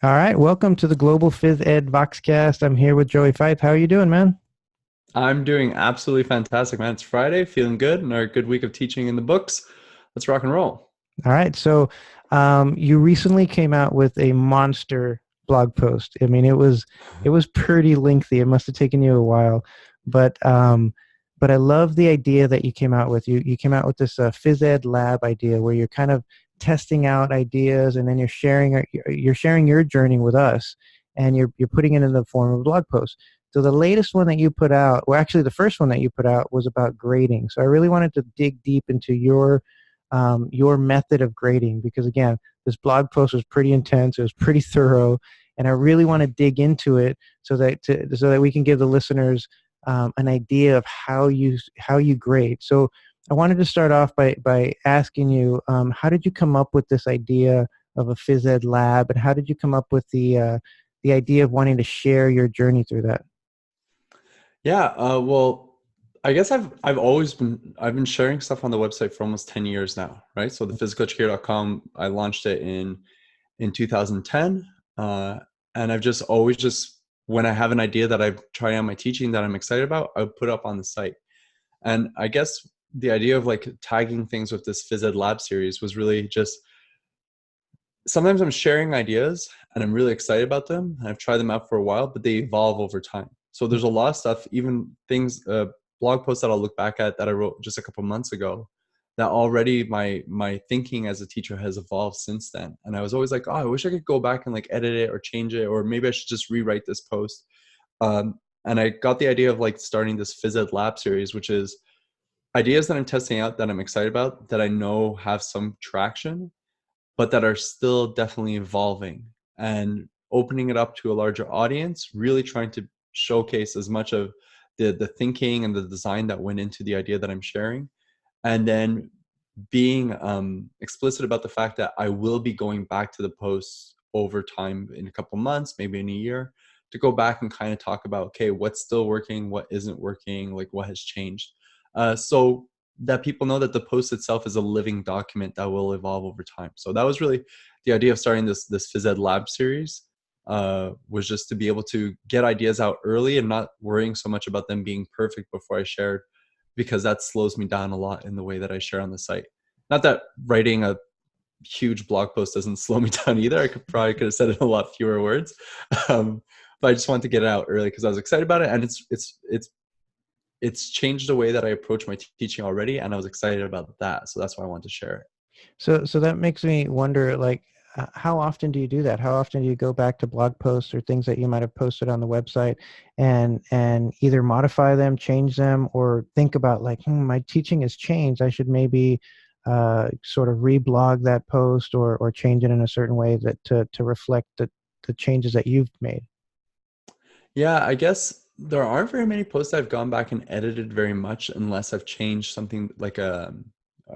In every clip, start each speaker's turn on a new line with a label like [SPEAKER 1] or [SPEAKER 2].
[SPEAKER 1] All right, welcome to the Global Phys Ed Voxcast. I'm here with Joey Feith. How are you doing, man?
[SPEAKER 2] I'm doing absolutely fantastic, man. It's Friday, feeling good, and our good week of teaching in the books. Let's rock and roll.
[SPEAKER 1] All right, so you recently came out with a monster blog post. I mean, it was pretty lengthy. It must have taken you a while, but but I love the idea that you came out with. You came out with this Phys Ed lab idea where you're kind of testing out ideas, and then you're sharing your journey with us, and you're putting it in the form of a blog post. So the latest one that you put out, well, actually the first one that you put out was about grading. So I really wanted to dig deep into your method of grading, because again, this blog post was pretty intense, it was pretty thorough, and I really want to dig into it so that we can give the listeners an idea of how you grade. So I wanted to start off by asking you, how did you come up with this idea of a phys ed lab, and how did you come up with the idea of wanting to share your journey through that?
[SPEAKER 2] Yeah, well, I guess I've been sharing stuff on the website for almost 10 years now, right? So the physicaleducator.com, I launched it in 2010. And I've just always just when I have an idea that I've tried on my teaching that I'm excited about, I put up on the site. And I guess the idea of like tagging things with this phys ed lab series was really just sometimes I'm sharing ideas and I'm really excited about them. I've tried them out for a while, but they evolve over time. So there's a lot of stuff, even things, blog posts that I'll look back at that I wrote just a couple months ago, that already my thinking as a teacher has evolved since then. And I was always like, oh, I wish I could go back and like edit it or change it, or maybe I should just rewrite this post. And I got the idea of like starting this Phys Ed Lab series, which is ideas that I'm testing out that I'm excited about, that I know have some traction, but that are still definitely evolving, and opening it up to a larger audience, really trying to showcase as much of the thinking and the design that went into the idea that I'm sharing. And then being explicit about the fact that I will be going back to the posts over time in a couple months, maybe in a year, to go back and kind of talk about, okay, what's still working, what isn't working, like what has changed. So that people know that the post itself is a living document that will evolve over time. So that was really the idea of starting this Phys Ed Lab series, was just to be able to get ideas out early and not worrying so much about them being perfect before I shared, because that slows me down a lot in the way that I share on the site. Not that writing a huge blog post doesn't slow me down either. I could have said it in a lot fewer words, um, but I just wanted to get it out early because I was excited about it, and it's changed the way that I approach my teaching already, and I was excited about that. So that's why I wanted to share it.
[SPEAKER 1] So that makes me wonder, like, how often do you do that? How often do you go back to blog posts or things that you might have posted on the website, and either modify them, change them, or think about like, my teaching has changed. I should maybe sort of reblog that post, or change it in a certain way that to reflect the changes that you've made.
[SPEAKER 2] Yeah, I guess there aren't very many posts I've gone back and edited very much, unless I've changed something like a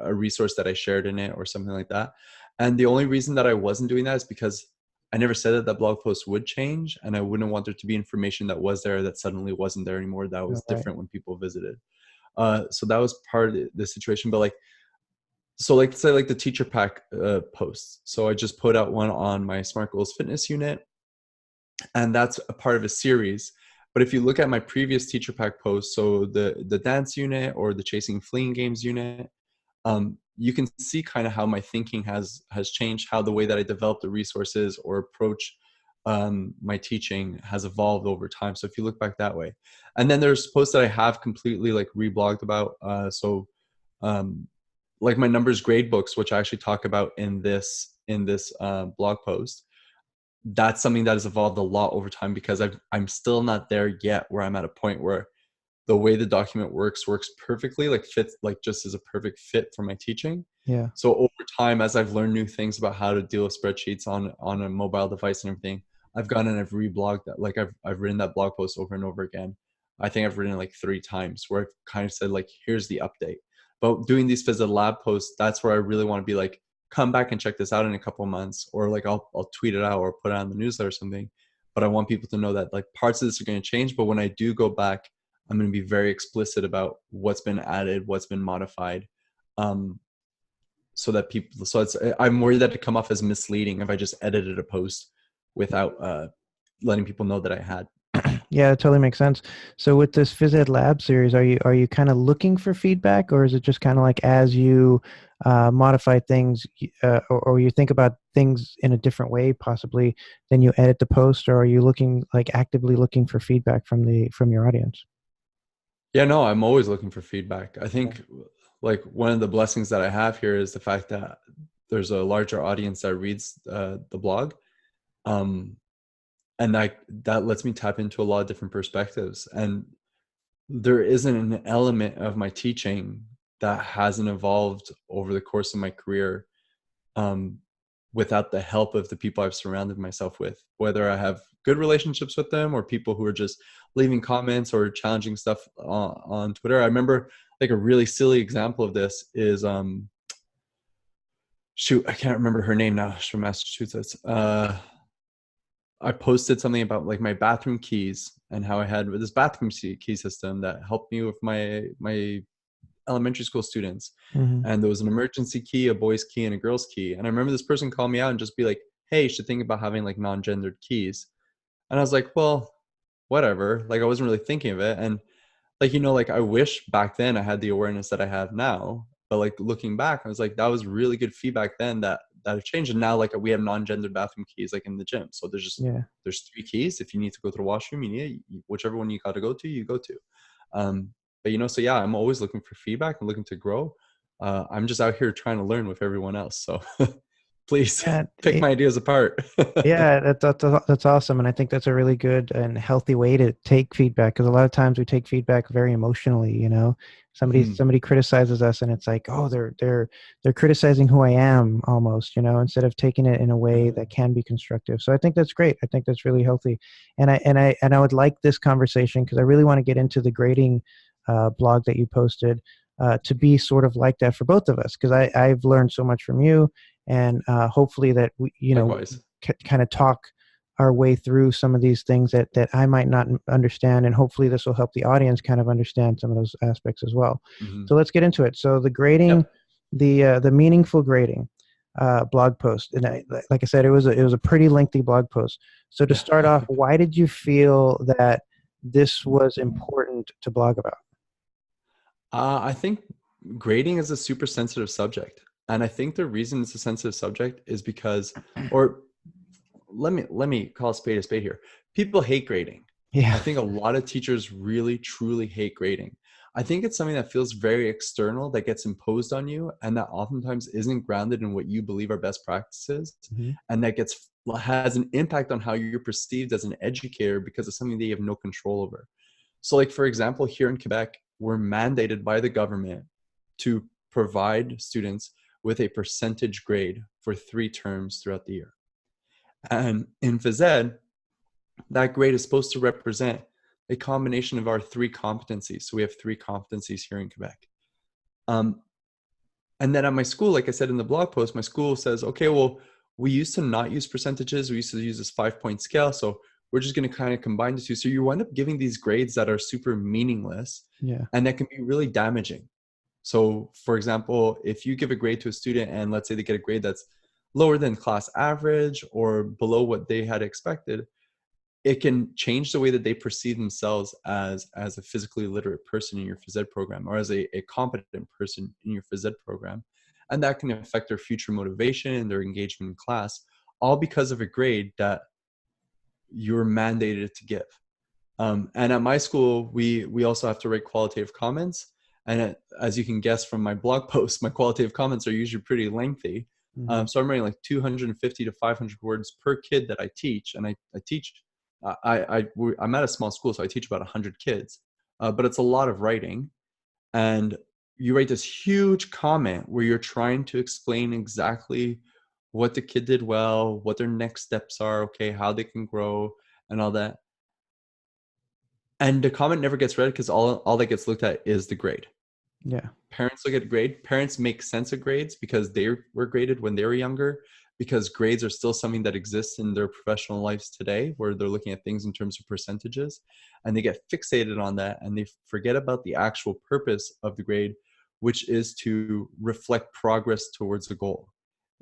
[SPEAKER 2] resource that I shared in it or something like that. And the only reason that I wasn't doing that is because I never said that that blog post would change, and I wouldn't want there to be information that was there that suddenly wasn't there anymore, that was
[SPEAKER 1] Right.
[SPEAKER 2] different when people visited. So that was part of the situation. But like, so like say like the teacher pack posts. So I just put out one on my Smart Goals Fitness unit, and that's a part of a series. But if you look at my previous teacher pack posts, so the dance unit or the chasing fleeing games unit, you can see kind of how my thinking has changed, how the way that I develop the resources or approach my teaching has evolved over time. So if you look back that way, and then there's posts that I have completely like reblogged about. Um, like my numbers grade books, which I actually talk about in this blog post, that's something that has evolved a lot over time, because I'm still not there yet where I'm at a point where the way the document works perfectly, like fits, like just as a perfect fit for my teaching.
[SPEAKER 1] Yeah.
[SPEAKER 2] So over time, as I've learned new things about how to deal with spreadsheets on a mobile device and everything, I've gone and I've reblogged that. Like I've written that blog post over and over again. I think I've written it like 3 times, where I've kind of said like, here's the update. But doing these Phys Ed Lab posts, that's where I really want to be like, come back and check this out in a couple of months, or like I'll tweet it out or put it on the newsletter or something. But I want people to know that like parts of this are going to change. But when I do go back, I'm going to be very explicit about what's been added, what's been modified, um, so that people. So it's I'm worried that it come off as misleading if I just edited a post without letting people know that I had.
[SPEAKER 1] Yeah, it totally makes sense. So with this PhysEd Lab series, are you kind of looking for feedback, or is it just kind of like as you modify things, or you think about things in a different way, possibly, then you edit the post, or are you looking like actively looking for feedback from your audience?
[SPEAKER 2] Yeah, no, I'm always looking for feedback. I
[SPEAKER 1] Yeah.
[SPEAKER 2] think like one of the blessings that I have here is the fact that there's a larger audience that reads the blog. Um, and that lets me tap into a lot of different perspectives. And there isn't an element of my teaching that hasn't evolved over the course of my career, um, without the help of the people I've surrounded myself with, whether I have good relationships with them or people who are just leaving comments or challenging stuff on Twitter. I remember like a really silly example of this is shoot, I can't remember her name now. She's from Massachusetts. I posted something about like my bathroom keys and how I had this bathroom key system that helped me with my elementary school students.
[SPEAKER 1] Hmm.
[SPEAKER 2] And there was an emergency key, a boy's key, and a girl's key. And I remember this person call me out and just be like, "Hey, you should think about having like non-gendered keys." And I was like, "Well, whatever." Like I wasn't really thinking of it. And like, like I wish back then I had the awareness that I have now. But like looking back, I was like, that was really good feedback then that have changed. And now like we have non-gendered bathroom keys like in the gym. So
[SPEAKER 1] Yeah.
[SPEAKER 2] there's three keys. If you need to go to the washroom, you need whichever one you got to go to, you go to. Um, but so yeah, I'm always looking for feedback. I'm looking to grow. I'm just out here trying to learn with everyone else. So please
[SPEAKER 1] Yeah.
[SPEAKER 2] pick my ideas apart.
[SPEAKER 1] Yeah, that's awesome, and I think that's a really good and healthy way to take feedback, because a lot of times we take feedback very emotionally. Somebody
[SPEAKER 2] Mhm.
[SPEAKER 1] somebody criticizes us, and it's like, oh, they're criticizing who I am almost, instead of taking it in a way that can be constructive. So I think that's great. I think that's really healthy, and I would like this conversation because I really want to get into the grading blog that you posted to be sort of like that for both of us, because I've learned so much from you, and hopefully that we
[SPEAKER 2] Likewise.
[SPEAKER 1] kind of talk our way through some of these things that I might not understand, and hopefully this will help the audience kind of understand some of those aspects as well.
[SPEAKER 2] Hmm.
[SPEAKER 1] So let's get into it. So the grading,
[SPEAKER 2] Yep.
[SPEAKER 1] the meaningful grading blog post, and like I said, it was a pretty lengthy blog post. So to
[SPEAKER 2] Yeah.
[SPEAKER 1] start off, why did you feel that this was important to blog about?
[SPEAKER 2] I think grading is a super sensitive subject. And I think the reason it's a sensitive subject is because, or let me call a spade here. People hate grading. I
[SPEAKER 1] Yeah.
[SPEAKER 2] think a lot of teachers really truly hate grading. I think it's something that feels very external that gets imposed on you and that oftentimes isn't grounded in what you believe are best practices,
[SPEAKER 1] Mhm.
[SPEAKER 2] and that has an impact on how you're perceived as an educator because of something that you have no control over. So like for example, here in Quebec, we're mandated by the government to provide students with a percentage grade for 3 terms throughout the year. And in PhysEd, that grade is supposed to represent a combination of our 3 competencies. So we have 3 competencies here in Quebec. Um, and then at my school, like I said in the blog post, my school says, okay, well, we used to not use percentages. We used to use this 5-point scale. So we're just going to kind of combine the two. So you wind up giving these grades that are super meaningless
[SPEAKER 1] Yeah.
[SPEAKER 2] and that can be really damaging. So for example, if you give a grade to a student and let's say they get a grade that's lower than class average or below what they had expected, it can change the way that they perceive themselves as a physically literate person in your phys ed program or as a competent person in your phys ed program. And that can affect their future motivation and their engagement in class, all because of a grade that you're mandated to give. And at my school, we also have to write qualitative comments. And as you can guess from my blog posts, my qualitative comments are usually pretty lengthy.
[SPEAKER 1] Hmm.
[SPEAKER 2] So I'm writing like 250 to 500 words per kid that I teach. And I teach, I'm at a small school, so I teach about 100 kids. But it's a lot of writing. And you write this huge comment where you're trying to explain exactly what the kid did well, what their next steps are, okay, how they can grow, and all that. And the comment never gets read because all that gets looked at is the grade.
[SPEAKER 1] Yeah.
[SPEAKER 2] Parents look at grade. Parents make sense of grades because they were graded when they were younger, because grades are still something that exists in their professional lives today, where they're looking at things in terms of percentages, and they get fixated on that and they forget about the actual purpose of the grade, which is to reflect progress towards a goal.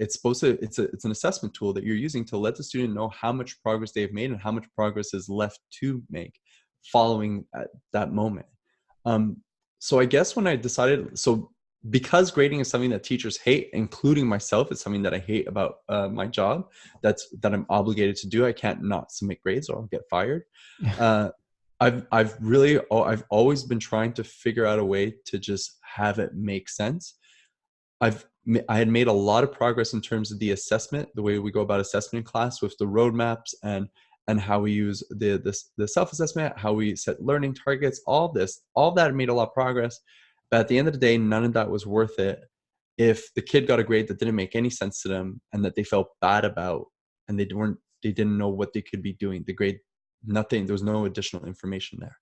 [SPEAKER 2] it's an assessment tool that you're using to let the student know how much progress they've made and how much progress is left to make following that moment. So I guess when I decided, so because grading is something that teachers hate, including myself, it's something that I hate about my job, that I'm obligated to do. I can't not submit grades or I'll get fired. Uh, I've always been trying to figure out a way to just have it make sense. I had made a lot of progress in terms of the assessment, the way we go about assessment in class with the roadmaps and how we use the self-assessment, how we set learning targets, all that made a lot of progress. But at the end of the day, none of that was worth it if the kid got a grade that didn't make any sense to them and that they felt bad about, and they didn't know what they could be doing. The grade, nothing, there was no additional information there.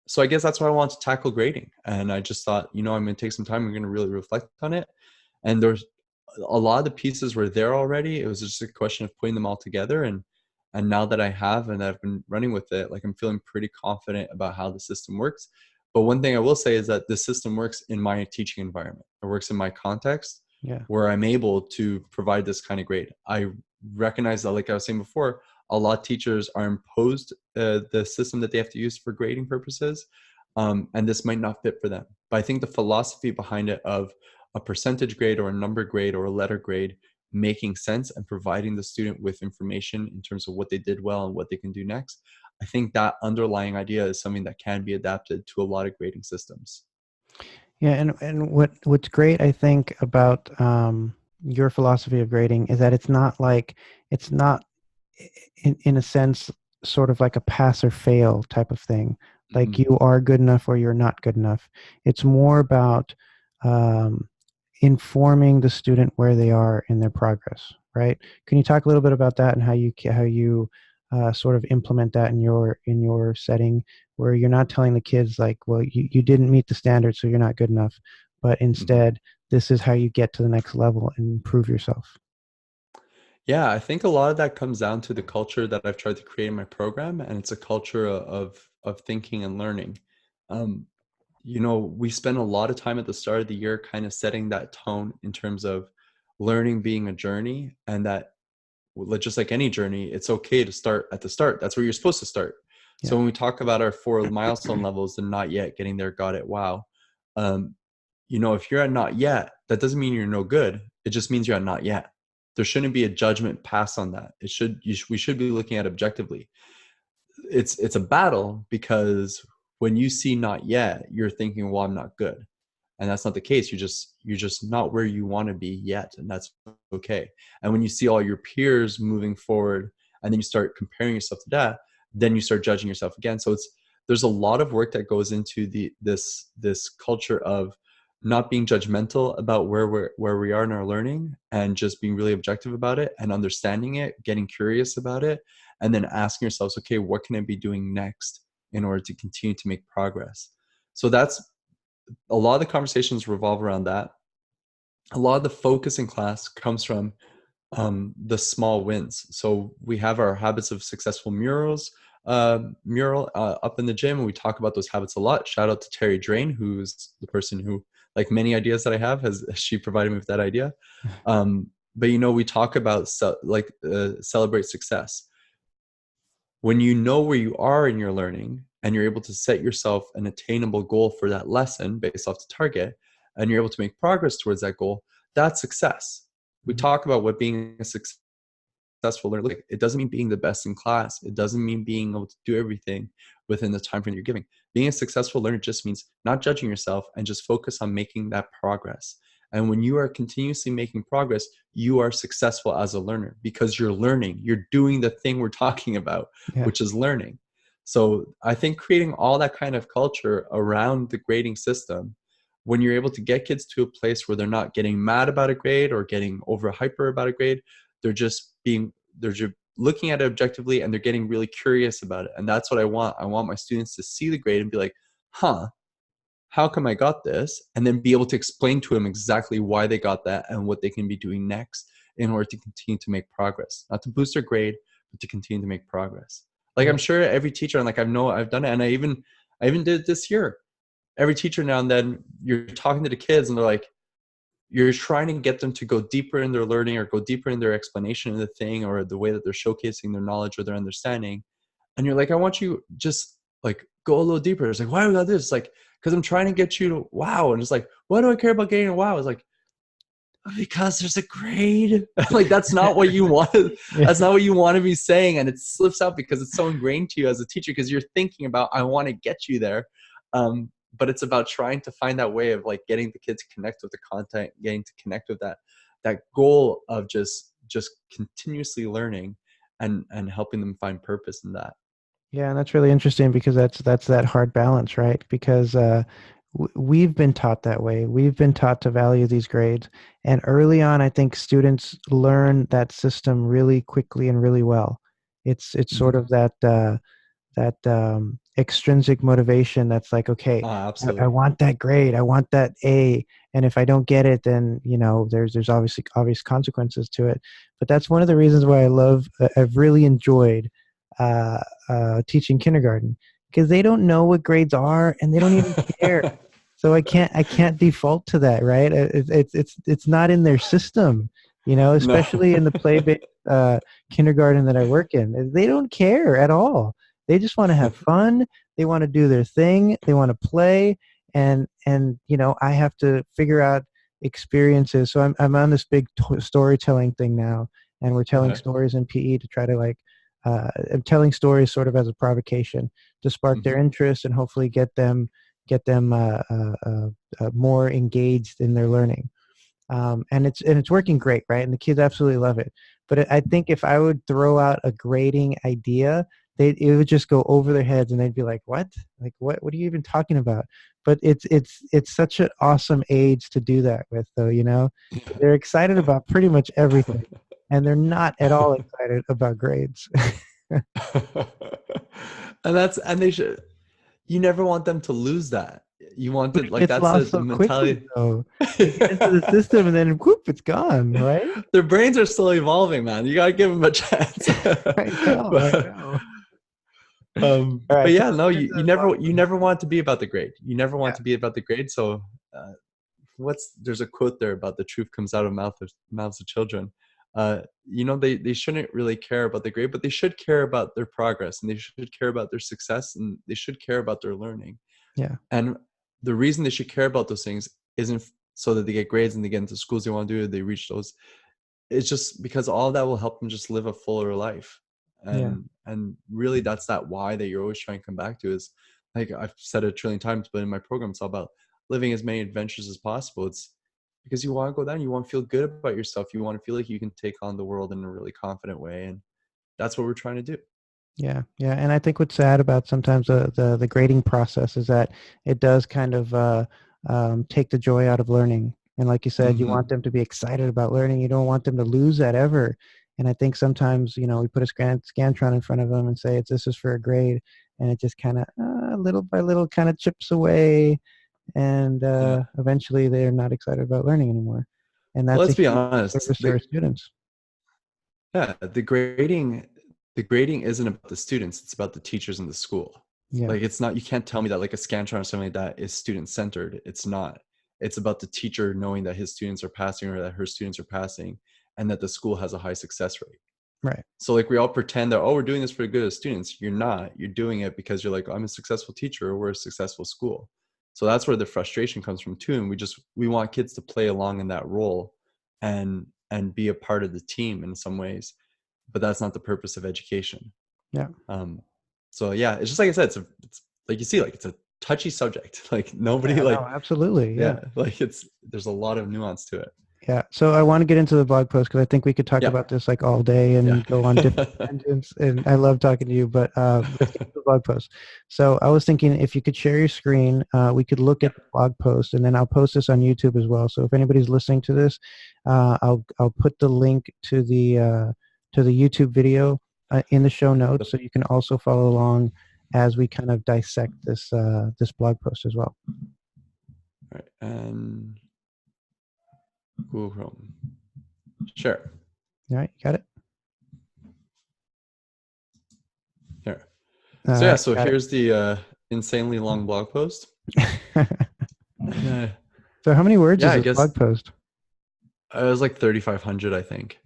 [SPEAKER 2] So I guess that's why I wanted to tackle grading. And I just thought, I'm going to take some time. I'm going to really reflect on it. And there's a lot of the pieces were there already. It was just a question of putting them all together. And now that I have, and I've been running with it, like I'm feeling pretty confident about how the system works. But one thing I will say is that the system works in my teaching environment. It works in my context, where I'm able to provide this kind of grade. I recognize that, like I was saying before, a lot of teachers are imposed the system that they have to use for grading purposes, and this might not fit for them. But I think the philosophy behind it of a percentage grade or a number grade or a letter grade making sense and providing the student with information in terms of what they did well and what they can do next, I think that underlying idea is something that can be adapted to a lot of grading systems.
[SPEAKER 1] Yeah, and what's great, I think, about your philosophy of grading is that it's not in a sense sort of like a pass or fail type of thing. Like you are good enough or you're not good enough. It's more about informing the student where they are in their progress, right? Can you talk a little bit about that and how you sort of implement that in your setting, where you're not telling the kids like, well, you didn't meet the standard, so you're not good enough, but instead, this is how you get to the next level and improve yourself.
[SPEAKER 2] Yeah, I think a lot of that comes down to the culture that I've tried to create in my program, and it's a culture of thinking and learning. Um, we spend a lot of time at the start of the year kind of setting that tone in terms of learning being a journey, and that just like any journey, it's okay to start at the start. That's where you're supposed to start.
[SPEAKER 1] Yeah.
[SPEAKER 2] So when we talk about our 4 milestone levels, the not yet, getting there, got it, wow. If you're at not yet, that doesn't mean you're no good. It just means you're at not yet. There shouldn't be a judgment passed on that. We should be looking at objectively. It's a battle, because when you see not yet, you're thinking, well, I'm not good. And that's not the case. You're just not where you want to be yet. And that's okay. And when you see all your peers moving forward and then you start comparing yourself to that, then you start judging yourself again. So there's a lot of work that goes into this culture of not being judgmental about where we are in our learning, and just being really objective about it and understanding it, getting curious about it, and then asking yourselves, okay, what can I be doing next in order to continue to make progress? So that's a lot of the conversations revolve around that. A lot of the focus in class comes from the small wins. So we have our habits of successful mural up in the gym, and we talk about those habits a lot. Shout out to Terry Drain, who's the person who, like many ideas that I have, she provided me with that idea. But we talk about celebrate success. When you know where you are in your learning and you're able to set yourself an attainable goal for that lesson based off the target, and you're able to make progress towards that goal, that's success. We talk about what being a successful learner, like, it doesn't mean being the best in class. It doesn't mean being able to do everything within the time frame you're giving. Being a successful learner just means not judging yourself and just focus on making that progress. And when you are continuously making progress, you are successful as a learner, because you're learning. You're doing the thing we're talking about, which is learning. So I think creating all that kind of culture around the grading system, when you're able to get kids to a place where they're not getting mad about a grade or getting over hyper about a grade, they're just looking at it objectively, and they're getting really curious about it. And that's what I want. I want my students to see the grade and be like, how come I got this? And then be able to explain to them exactly why they got that and what they can be doing next in order to continue to make progress. Not to boost their grade, but to continue to make progress. Like, I'm sure every teacher, and like I've done it, and I even did it this year. Every teacher now and then, you're talking to the kids and they're like, you're trying to get them to go deeper in their learning or go deeper in their explanation of the thing or the way that they're showcasing their knowledge or their understanding. And you're like, I want you just like go a little deeper. It's like, why do we got this? It's like, because I'm trying to get you to wow. And it's like, why do I care about getting a wow? It's like, because there's a grade. Like, that's not what you want. That's not what you want to be saying. And it slips out because it's so ingrained to you as a teacher, because you're thinking about, I want to get you there. But it's about trying to find that way of like getting the kids to connect with the content, getting to connect with that goal of just continuously learning and helping them find purpose in that.
[SPEAKER 1] Yeah, and that's really interesting because that's that hard balance, right? Because we've been taught that way. We've been taught to value these grades, and early on, I think students learn that system really quickly and really well. It's sort of that extrinsic motivation that's like, okay, I
[SPEAKER 2] Absolutely.
[SPEAKER 1] want that grade, I want that A, and if I don't get it, then there's obviously obvious consequences to it. But that's one of the reasons why I've really enjoyed teaching kindergarten, because they don't know what grades are and they don't even care. So I can't default to that, right? It's not in their system,
[SPEAKER 2] No.
[SPEAKER 1] especially in the play-based kindergarten that I work in. They don't care at all. They just want to have fun. They want to do their thing. They want to play, and I have to figure out experiences. So I'm on this big storytelling thing now, and we're telling
[SPEAKER 2] Okay.
[SPEAKER 1] stories in PE to try to like telling stories sort of as a provocation to spark their interest and hopefully get them more engaged in their learning. And it's working great, right? And the kids absolutely love it. But I think if I would throw out a grading idea, it would just go over their heads, and they'd be like, "What? Like what are you even talking about?" But it's such an awesome age to do that with, though. They're excited about pretty much everything, and they're not at all excited about grades.
[SPEAKER 2] And they should, you never want them to lose that. You want
[SPEAKER 1] But
[SPEAKER 2] to
[SPEAKER 1] it
[SPEAKER 2] like,
[SPEAKER 1] gets
[SPEAKER 2] that's
[SPEAKER 1] lost
[SPEAKER 2] the
[SPEAKER 1] so quickly,
[SPEAKER 2] mentality.
[SPEAKER 1] though. They get into the system, and then whoop, it's gone, right?
[SPEAKER 2] Their brains are still evolving, man. You gotta give them a chance.
[SPEAKER 1] I know, I
[SPEAKER 2] but,
[SPEAKER 1] know. All
[SPEAKER 2] but
[SPEAKER 1] right, so
[SPEAKER 2] yeah,
[SPEAKER 1] let's
[SPEAKER 2] no,
[SPEAKER 1] get into
[SPEAKER 2] you
[SPEAKER 1] the blog
[SPEAKER 2] never want it to be about the grade. You never want
[SPEAKER 1] post.
[SPEAKER 2] it to be about the grade. So uh, there's a quote there about the truth comes out of mouths of children. They shouldn't really care about the grade, but they should care about their progress, and they should care about their success, and they should care about their learning.
[SPEAKER 1] Yeah,
[SPEAKER 2] And the reason they should care about those things isn't so that they get grades and they get into schools they want to do, they reach those. It's just because all that will help them just live a fuller life.
[SPEAKER 1] yeah,
[SPEAKER 2] And really, that's that why that you're always trying to come back to. Is like, I've said it a trillion times, but in my program it's all about living as many adventures as possible. It's because you want to go down, you want to feel good about yourself, you want to feel like you can take on the world in a really confident way, and that's what we're trying to do.
[SPEAKER 1] yeah, yeah. And I think what's sad about sometimes the grading process is that it does kind of take the joy out of learning. And like you said, you
[SPEAKER 2] Mm-hmm.
[SPEAKER 1] want them to be excited about learning. You don't want them to lose that ever. And I think sometimes, we put a Scantron in front of them and say, this is for a grade. And it just kind of little by little kind of chips away. And
[SPEAKER 2] Yeah.
[SPEAKER 1] eventually they're not excited about learning anymore. And
[SPEAKER 2] Well,
[SPEAKER 1] that's a
[SPEAKER 2] let's be
[SPEAKER 1] huge
[SPEAKER 2] honest.
[SPEAKER 1] service to our students.
[SPEAKER 2] Yeah, the grading isn't about the students, it's about the teachers in the school.
[SPEAKER 1] Yeah,
[SPEAKER 2] Like, it's not, you can't tell me that like a Scantron or something like that is student centered. It's not. It's about the teacher knowing that his students are passing or that her students are passing, and that the school has a high success rate.
[SPEAKER 1] right.
[SPEAKER 2] So like, we all pretend that, oh, we're doing this for the good of students. You're not. You're doing it because you're like, I'm a successful teacher or we're a successful school. So that's where the frustration comes from too. And we want kids to play along in that role and be a part of the team in some ways, but that's not the purpose of education.
[SPEAKER 1] Yeah.
[SPEAKER 2] Um, so yeah, it's just like I said, it's like, you see, like, it's a touchy subject. Like, nobody
[SPEAKER 1] Yeah, no,
[SPEAKER 2] like,
[SPEAKER 1] absolutely. Yeah.
[SPEAKER 2] yeah, like, there's a lot of nuance to it.
[SPEAKER 1] Yeah. So I want to get into the blog post because I think we could talk
[SPEAKER 2] Yeah.
[SPEAKER 1] about this like all day
[SPEAKER 2] Yeah.
[SPEAKER 1] and go on different tangents. And I love talking to you, but let's get to the blog post. So I was thinking if you could share your screen, we could look
[SPEAKER 2] Yeah.
[SPEAKER 1] at the blog post, and then I'll post this on YouTube as well. So if anybody's listening to this, I'll put the link to the YouTube video in the show notes, so you can also follow along as we kind of dissect this blog post as well.
[SPEAKER 2] All right. And Google Chrome. Sure.
[SPEAKER 1] All right, you got it?
[SPEAKER 2] Here.
[SPEAKER 1] All
[SPEAKER 2] So yeah,
[SPEAKER 1] right,
[SPEAKER 2] so
[SPEAKER 1] got
[SPEAKER 2] here's the insanely long blog post.
[SPEAKER 1] it.
[SPEAKER 2] Uh,
[SPEAKER 1] So how many words
[SPEAKER 2] yeah,
[SPEAKER 1] is
[SPEAKER 2] I
[SPEAKER 1] this
[SPEAKER 2] guess
[SPEAKER 1] blog post?
[SPEAKER 2] It was like 3,500, I think.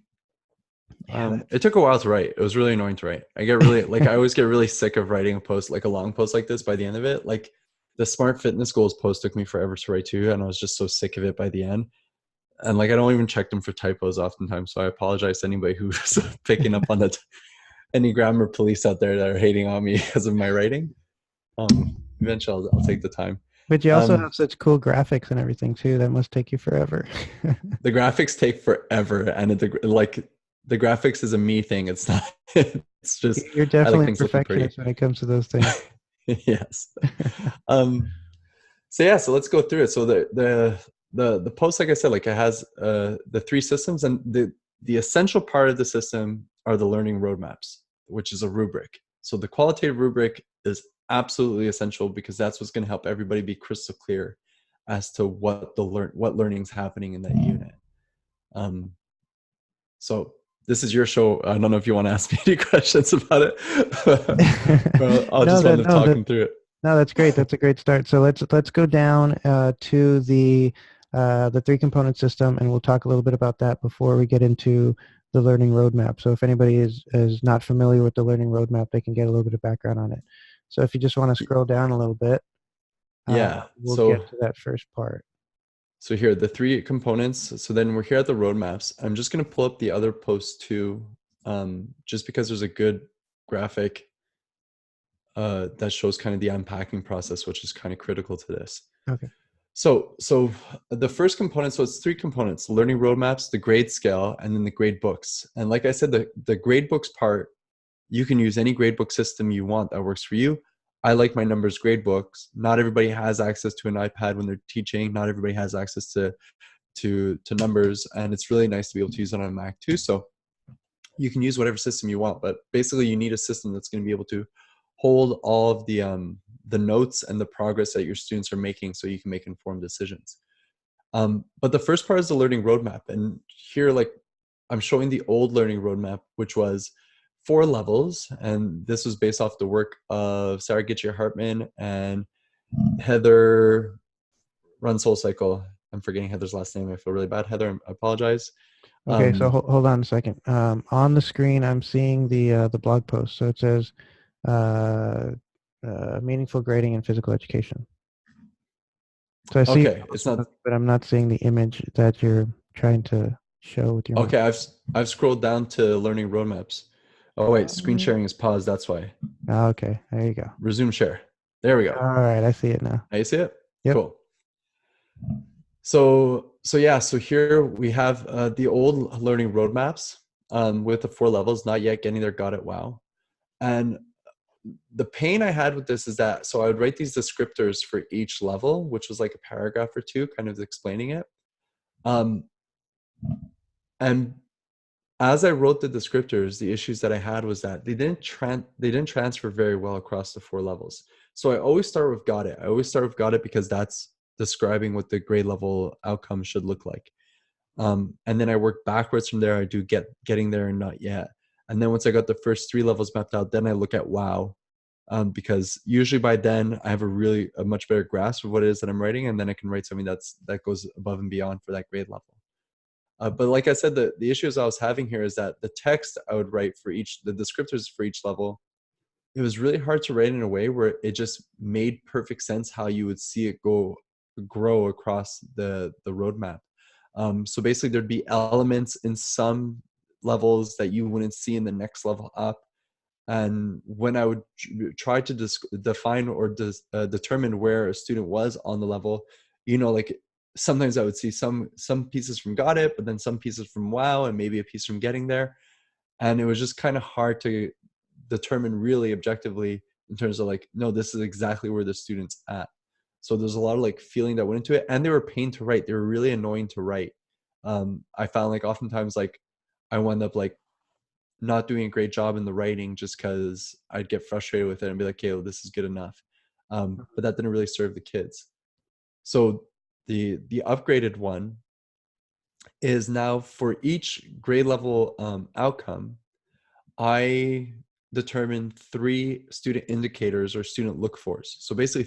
[SPEAKER 1] Yeah,
[SPEAKER 2] It took a while to write. It was really annoying to write. I get really like I always get really sick of writing a post, like a long post like this by the end of it. Like the smart fitness goals post took me forever to write too, and I was just so sick of it by the end. And like I don't even check them for typos oftentimes, so I apologize to anybody who's picking up on that. Any grammar police out there that are hating on me because of my writing. Eventually I'll take the time.
[SPEAKER 1] but you also
[SPEAKER 2] Um,
[SPEAKER 1] have such cool graphics and everything too. That must take you forever.
[SPEAKER 2] the graphics take forever, and like the graphics is a me thing. It's not. It's just
[SPEAKER 1] You're
[SPEAKER 2] I like
[SPEAKER 1] definitely a
[SPEAKER 2] things looking pretty.
[SPEAKER 1] perfectionist when it comes to those things.
[SPEAKER 2] Yes. Um, so yeah, so let's go through it. So the post, like I said, like it has the three systems, and the essential part of the system are the learning roadmaps, which is a rubric. So the qualitative rubric is absolutely essential because that's what's going to help everybody be crystal clear as to what what learning is happening in that unit. Um, so this is your show. I don't know if you want to ask me any questions about it. Well, I'll
[SPEAKER 1] no,
[SPEAKER 2] just
[SPEAKER 1] that
[SPEAKER 2] want to
[SPEAKER 1] no,
[SPEAKER 2] talk
[SPEAKER 1] that
[SPEAKER 2] them through it.
[SPEAKER 1] no, that's great. That's a great start. So let's go down to the three component system, and we'll talk a little bit about that before we get into the learning roadmap. So if anybody is not familiar with the learning roadmap, they can get a little bit of background on it. So if you just want to scroll down a little bit,
[SPEAKER 2] Yeah.
[SPEAKER 1] we'll get to that first part.
[SPEAKER 2] So here, the three components. So then we're here at the roadmaps. I'm just going to pull up the other post too, just because there's a good graphic that shows kind of the unpacking process, which is kind of critical to this.
[SPEAKER 1] Okay.
[SPEAKER 2] So the first component, so it's three components: learning roadmaps, the grade scale, and then the grade books. And like I said, the grade books part, you can use any gradebook system you want that works for you. I like my numbers gradebooks. Not everybody has access to an iPad when they're teaching. Not everybody has access to numbers, and it's really nice to be able to use it on a Mac too. So you can use whatever system you want, but basically you need a system that's going to be able to hold all of the notes and the progress that your students are making, so you can make informed decisions. But the first part is the learning roadmap, and here, like, I'm showing the old learning roadmap, which was 4 levels, and this was based off the work of Sarah Gitcher Hartman and Heather Run Soul Cycle. I'm forgetting Heather's last name. I feel really bad, Heather. I apologize.
[SPEAKER 1] Okay, so
[SPEAKER 2] Um,
[SPEAKER 1] hold on a second. On the screen, I'm seeing the blog post. So it says uh, meaningful grading and physical education. So I see,
[SPEAKER 2] okay, it's not
[SPEAKER 1] but I'm not seeing the image that you're trying to show with your mouse.
[SPEAKER 2] okay. I've scrolled down to learning roadmaps. Oh wait, screen sharing is paused. That's why.
[SPEAKER 1] Okay, there you go.
[SPEAKER 2] Resume share. There we go.
[SPEAKER 1] All right, I see it now.
[SPEAKER 2] Now you see it?
[SPEAKER 1] Yep.
[SPEAKER 2] Cool. So yeah, so here we have the old learning roadmaps with the 4 levels. Not yet getting there. Got it. Wow. And the pain I had with this is that, so I would write these descriptors for each level, which was like a paragraph or two, kind of explaining it. Um, and as I wrote the descriptors, the issues that I had was that they didn't transfer very well across the 4 levels. So I always start with got it. I always start with got it because that's describing what the grade level outcome should look like. And then I work backwards from there. I do getting there and not yet. And then once I got the first 3 levels mapped out, then I look at wow, because usually by then I have a much better grasp of what it is that I'm writing, and then I can write something that goes above and beyond for that grade level. But like I said, the issues I was having here is that the text I would write for the descriptors for each level, it was really hard to write in a way where it just made perfect sense how you would see it grow across the roadmap. So basically, there'd be elements in some levels that you wouldn't see in the next level up. And when I would try to define or determine where a student was on the level, like sometimes I would see some pieces from got it, but then some pieces from wow, and maybe a piece from getting there. And it was just kind of hard to determine really objectively in terms of like, no, this is exactly where the student's at. So there's a lot of like feeling that went into it, and they were a pain to write. They were really annoying to write. I found like oftentimes like I wound up like not doing a great job in the writing just because I'd get frustrated with it and be like, okay, well, this is good enough. But that didn't really serve the kids. So the upgraded one is now for each grade level outcome, I determine 3 student indicators or student look fors. So basically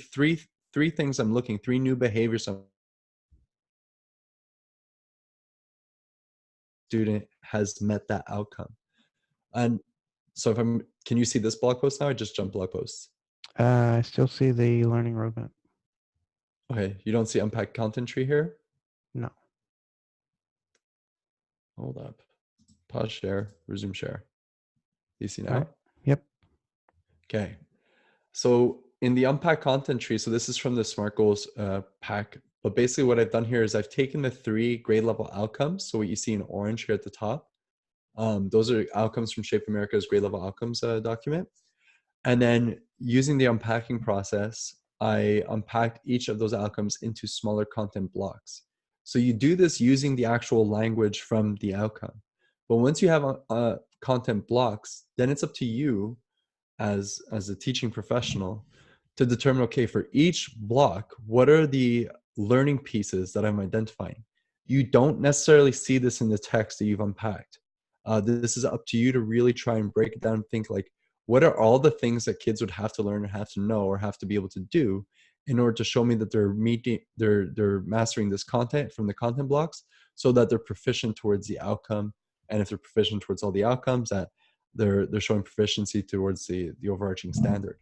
[SPEAKER 2] three things I'm looking, 3 new behaviors I'm student has met that outcome. And so can you see this blog post now? I just jumped blog posts.
[SPEAKER 1] I still see the learning roadmap.
[SPEAKER 2] Okay, you don't see unpack content tree here?
[SPEAKER 1] No.
[SPEAKER 2] Hold up. Pause share, resume share. You see
[SPEAKER 1] All right.
[SPEAKER 2] now?
[SPEAKER 1] Yep.
[SPEAKER 2] Okay. So in the unpack content tree, so this is from the SMART Goals pack, but basically what I've done here is I've taken the 3 grade level outcomes. So what you see in orange here at the top, those are outcomes from Shape America's grade level outcomes document. And then using the unpacking process, I unpacked each of those outcomes into smaller content blocks. So you do this using the actual language from the outcome. But once you have content blocks, then it's up to you as a teaching professional to determine, okay, for each block, what are the learning pieces that I'm identifying? You don't necessarily see this in the text that you've unpacked. This is up to you to really try and break it down and think like, what are all the things that kids would have to learn or have to know or have to be able to do in order to show me that they're mastering this content from the content blocks so that they're proficient towards the outcome. And if they're proficient towards all the outcomes, that they're showing proficiency towards the overarching standard.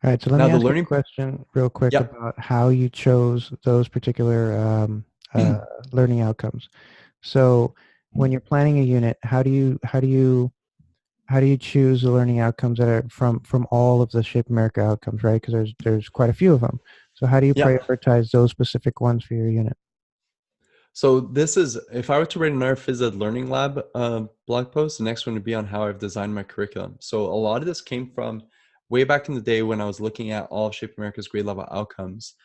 [SPEAKER 1] All right. So let
[SPEAKER 2] Now
[SPEAKER 1] me
[SPEAKER 2] the
[SPEAKER 1] ask you a
[SPEAKER 2] learning,
[SPEAKER 1] question real quick
[SPEAKER 2] yep.
[SPEAKER 1] about how you chose those particular learning outcomes. So when you're planning a unit, how do you choose the learning outcomes that are from all of the Shape America outcomes, right? Because there's quite a few of them. So how do you
[SPEAKER 2] Yep.
[SPEAKER 1] prioritize those specific ones for your unit?
[SPEAKER 2] So this is, if I were to write another PhysEd Learning Lab blog post, the next one would be on how I've designed my curriculum. So a lot of this came from way back in the day when I was looking at all of Shape America's grade level outcomes.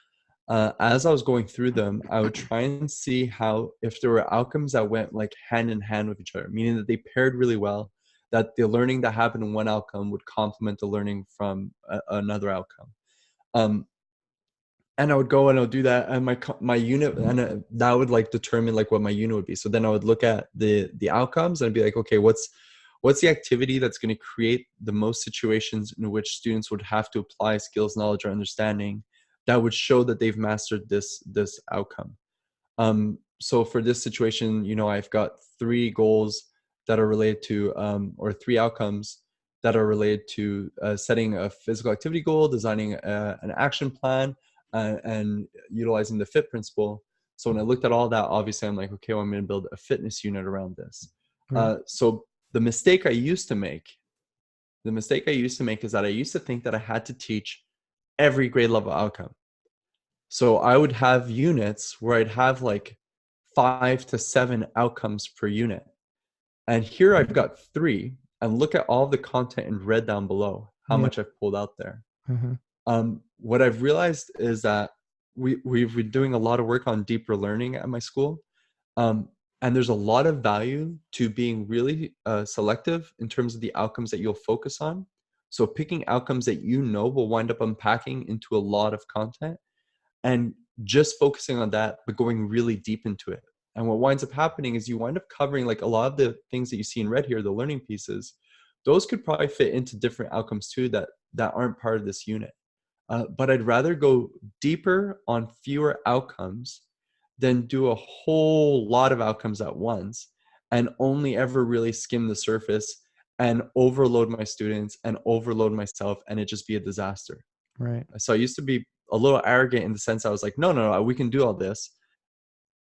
[SPEAKER 2] As I was going through them, I would try and see how, if there were outcomes that went like hand in hand with each other, meaning that they paired really well, that the learning that happened in one outcome would complement the learning from another outcome. And I would go and I would do that, and my unit, and that would like determine like what my unit would be. So then I would look at the outcomes and I'd be like, okay, what's the activity that's going to create the most situations in which students would have to apply skills, knowledge, or understanding that would show that they've mastered this outcome. So for this situation, I've got 3 goals that are related to, or 3 outcomes that are related to setting a physical activity goal, designing an action plan, and utilizing the FIT principle. So when I looked at all that, obviously I'm like, okay, well, I'm going to build a fitness unit around this.
[SPEAKER 1] Right.
[SPEAKER 2] So the mistake I used to make is that I used to think that I had to teach every grade level outcome. So I would have units where I'd have like 5 to 7 outcomes per unit. And here I've got 3, and look at all the content in red down below, how
[SPEAKER 1] Yeah.
[SPEAKER 2] much I've pulled out there.
[SPEAKER 1] Uh-huh.
[SPEAKER 2] What I've realized is that we've been doing a lot of work on deeper learning at my school. And there's a lot of value to being really selective in terms of the outcomes that you'll focus on. So picking outcomes that will wind up unpacking into a lot of content, and just focusing on that, but going really deep into it. And what winds up happening is you wind up covering like a lot of the things that you see in red here, the learning pieces. Those could probably fit into different outcomes too that aren't part of this unit. But I'd rather go deeper on fewer outcomes than do a whole lot of outcomes at once and only ever really skim the surface and overload my students and overload myself, and it just be a disaster.
[SPEAKER 1] Right.
[SPEAKER 2] So I used to be a little arrogant in the sense I was like, no, we can do all this.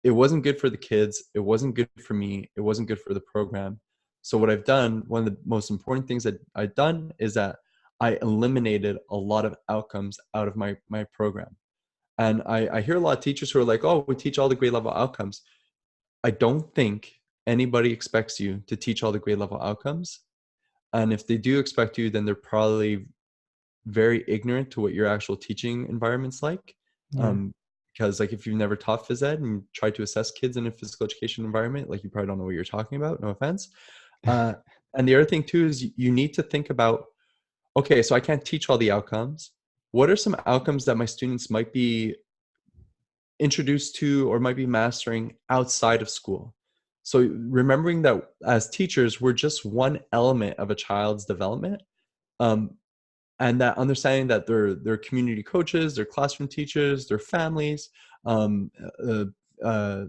[SPEAKER 2] It wasn't good for the kids. It wasn't good for me. It wasn't good for the program. So what I've done, one of the most important things that I've done is that I eliminated a lot of outcomes out of my program. And I hear a lot of teachers who are like, oh, we teach all the grade level outcomes. I don't think anybody expects you to teach all the grade level outcomes. And if they do expect you, then they're probably very ignorant to what your actual teaching environment's like.
[SPEAKER 1] Yeah.
[SPEAKER 2] Because like if you've never taught phys ed and try to assess kids in a physical education environment, like you probably don't know what you're talking about, no offense. And the other thing too is you need to think about, okay, so I can't teach all the outcomes. What are some outcomes that my students might be introduced to or might be mastering outside of school? So remembering that as teachers, we're just one element of a child's development. Um, and that understanding that they're community coaches, they're classroom teachers, their families, um, uh, uh,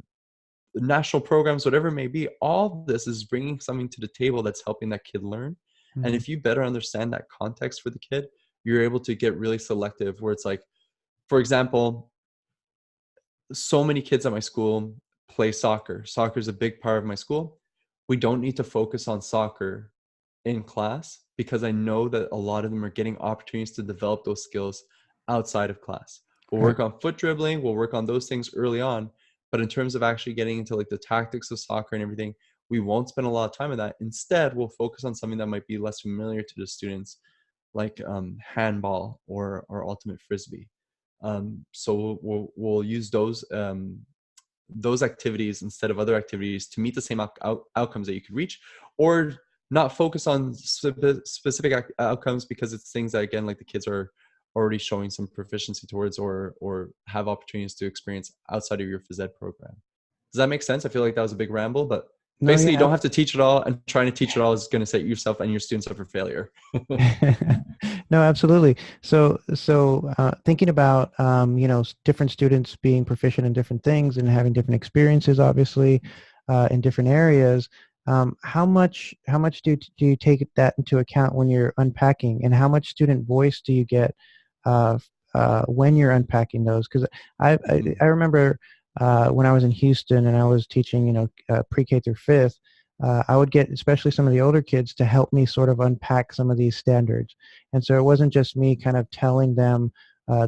[SPEAKER 2] national programs, whatever it may be. All this is bringing something to the table that's helping that kid learn. And
[SPEAKER 1] Mhm.
[SPEAKER 2] if you better understand that context for the kid, you're able to get really selective, where it's like, for example, so many kids at my school play soccer. Soccer is a big part of my school. We don't need to focus on soccer in class because I know that a lot of them are getting opportunities to develop those skills outside of class. We'll
[SPEAKER 1] Right.
[SPEAKER 2] work on foot dribbling, we'll work on those things early on, but in terms of actually getting into like the tactics of soccer and everything, we won't spend a lot of time on that. Instead, we'll focus on something that might be less familiar to the students, like handball or ultimate frisbee. So we'll use those activities instead of other activities to meet the same outcomes that you could reach, or not focus on specific outcomes because it's things that, again, like the kids are already showing some proficiency towards, or have opportunities to experience outside of your phys ed program. Does that make sense? I feel like that was a big ramble, but
[SPEAKER 1] No,
[SPEAKER 2] basically you
[SPEAKER 1] yeah.
[SPEAKER 2] don't have to teach it all, and trying to teach it all is going to set yourself and your students up for failure.
[SPEAKER 1] No, absolutely. So thinking about different students being proficient in different things and having different experiences, obviously, in different areas. How much do you take that into account when you're unpacking, and how much student voice do you get when you're unpacking those? Because I remember when I was in Houston and I was teaching, pre-K through fifth. I would get especially some of the older kids to help me sort of unpack some of these standards. And so it wasn't just me kind of telling them,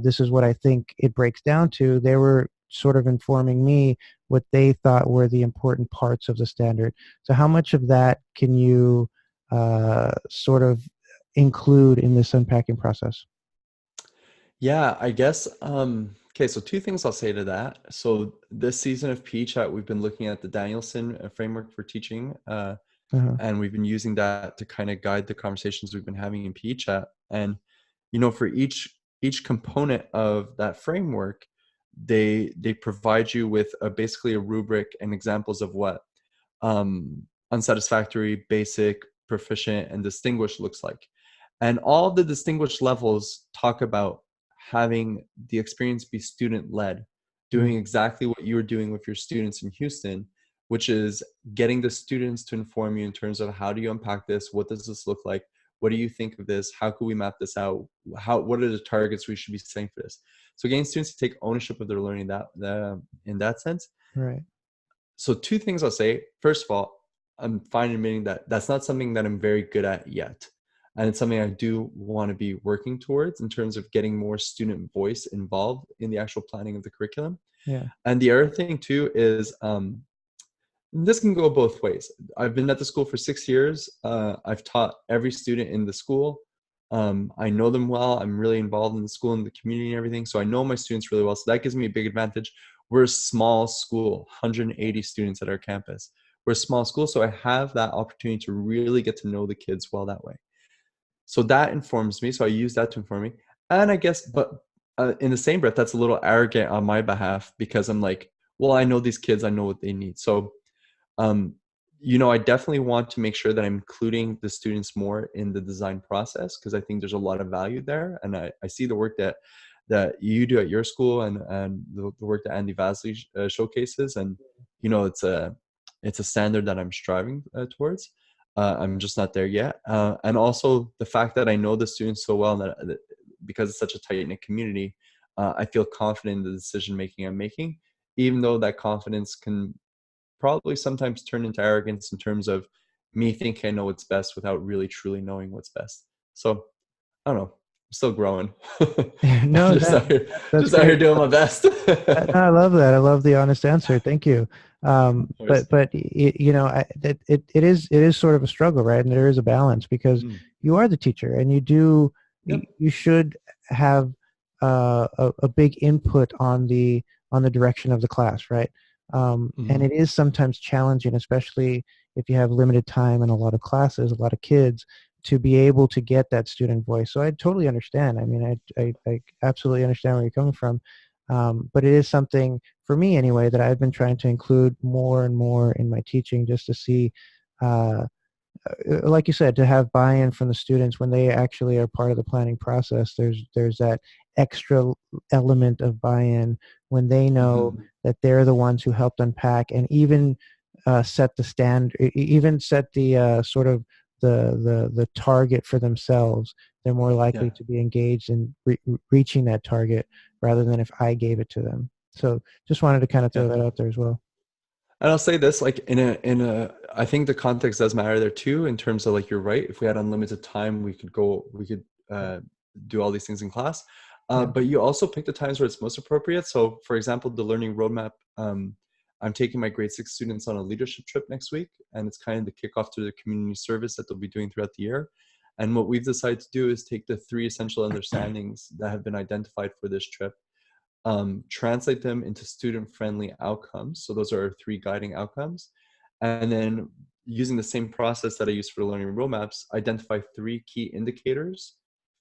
[SPEAKER 1] this is what I think it breaks down to. They were sort of informing me what they thought were the important parts of the standard. So how much of that can you sort of include in this unpacking process?
[SPEAKER 2] Yeah, I guess. Okay, so two things I'll say to that. So this season of PE Chat, we've been looking at the Danielson framework for teaching,
[SPEAKER 1] Uh-huh.
[SPEAKER 2] and we've been using that to kind of guide the conversations we've been having in PE Chat. And for each component of that framework, they provide you with basically a rubric and examples of what unsatisfactory, basic, proficient, and distinguished looks like. And all the distinguished levels talk about having the experience be student led,
[SPEAKER 1] Mm.
[SPEAKER 2] doing exactly what you were doing with your students in Houston, which is getting the students to inform you in terms of, how do you unpack this? What does this look like? What do you think of this? How could we map this out? What are the targets we should be setting for this? So getting students to take ownership of their learning in that sense.
[SPEAKER 1] Right.
[SPEAKER 2] So two things I'll say. First of all, I'm fine admitting that that's not something that I'm very good at yet. And it's something I do want to be working towards in terms of getting more student voice involved in the actual planning of the curriculum.
[SPEAKER 1] Yeah.
[SPEAKER 2] And the other thing too is, this can go both ways. I've been at the school for 6 years. I've taught every student in the school. I know them well. I'm really involved in the school and the community and everything. So I know my students really well. So that gives me a big advantage. We're a small school, 180 students at our campus. We're a small school. So I have that opportunity to really get to know the kids well that way. So that informs me. So I use that to inform me. And I guess, but in the same breath, that's a little arrogant on my behalf, because I'm like, well, I know these kids, I know what they need. So um, I definitely want to make sure that I'm including the students more in the design process, because I think there's a lot of value there. And I see the work that you do at your school, and the work that Andy Vasley showcases. And, it's a standard that I'm striving towards. I'm just not there yet. And also the fact that I know the students so well, and that because it's such a tight-knit community, I feel confident in the decision-making I'm making, even though that confidence can probably sometimes turn into arrogance in terms of me thinking I know what's best without really truly knowing what's best. So I don't know. I'm still growing. I'm
[SPEAKER 1] No,
[SPEAKER 2] just out here,
[SPEAKER 1] that's
[SPEAKER 2] just out here
[SPEAKER 1] great.
[SPEAKER 2] doing my best.
[SPEAKER 1] No, I love that. I love the honest answer. Thank you.
[SPEAKER 2] Of course.
[SPEAKER 1] It is sort of a struggle, right? And there is a balance because
[SPEAKER 2] Mm.
[SPEAKER 1] you are the teacher, and
[SPEAKER 2] Yep.
[SPEAKER 1] you should have a big input on the direction of the class, right? And
[SPEAKER 2] Mhm.
[SPEAKER 1] it is sometimes challenging, especially if you have limited time and a lot of classes, a lot of kids, to be able to get that student voice. So I totally understand. I mean, I absolutely understand where you're coming from. But it is something for me anyway that I've been trying to include more and more in my teaching, just to see, uh, like you said, to have buy-in from the students when they actually are part of the planning process. There's that extra element of buy-in when they know
[SPEAKER 2] Hmm.
[SPEAKER 1] that they're the ones who helped unpack and even set the even set the sort of the target for themselves. They're more likely
[SPEAKER 2] Yeah.
[SPEAKER 1] to be engaged in reaching that target rather than if I gave it to them. So just wanted to kind of
[SPEAKER 2] Yeah.
[SPEAKER 1] throw that out there as well.
[SPEAKER 2] And I'll say this, like I think the context does matter there too, in terms of like, you're right. If we had unlimited time, we could
[SPEAKER 1] Yeah,
[SPEAKER 2] uh, do all these things in class.
[SPEAKER 1] yeah,
[SPEAKER 2] But you also pick the times where it's most appropriate. So for example, the learning roadmap, I'm taking my grade 6 students on a leadership trip next week, and it's kind of the kickoff to the community service that they'll be doing throughout the year. And what we've decided to do is take the 3 essential understandings that have been identified for this trip, translate them into student-friendly outcomes. So those are our 3 guiding outcomes. And then using the same process that I use for the learning roadmaps, identify 3 key indicators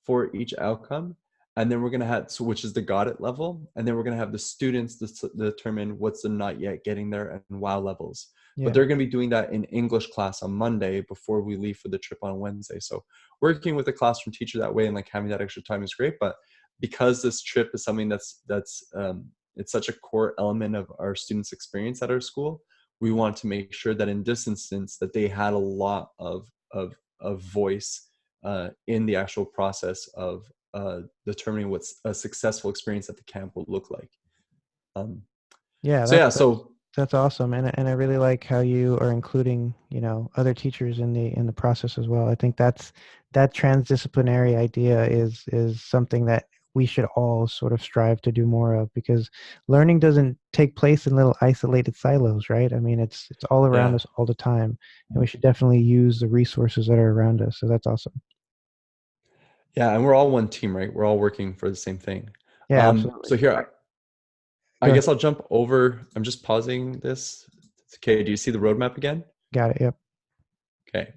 [SPEAKER 2] for each outcome. And then we're going to have, so which is the got it level. And then we're going to have the students determine what's the not yet getting there and wow levels. But
[SPEAKER 1] yeah,
[SPEAKER 2] they're going to be doing that in English class on Monday before we leave for the trip on Wednesday. So working with a classroom teacher that way and like having that extra time is great. But because this trip is something that's it's such a core element of our students' experience at our school, we want to make sure that in this instance that they had a lot of voice in the actual process of determining what's a successful experience at the camp will look like. Um,
[SPEAKER 1] yeah.
[SPEAKER 2] so yeah, so
[SPEAKER 1] That's awesome, and I really like how you are including, other teachers in the process as well. I think that transdisciplinary idea is something that we should all sort of strive to do more of, because learning doesn't take place in little isolated silos, right? I mean, it's all around
[SPEAKER 2] yeah,
[SPEAKER 1] us all the time, and we should definitely use the resources that are around us. So that's awesome.
[SPEAKER 2] yeah, and we're all one team, right? We're all working for the same thing.
[SPEAKER 1] Yeah,
[SPEAKER 2] So
[SPEAKER 1] absolutely.
[SPEAKER 2] here, I
[SPEAKER 1] Go
[SPEAKER 2] guess
[SPEAKER 1] ahead.
[SPEAKER 2] I'll jump over. I'm just pausing this. Okay, do you see the roadmap again?
[SPEAKER 1] Got it. Yep.
[SPEAKER 2] Okay.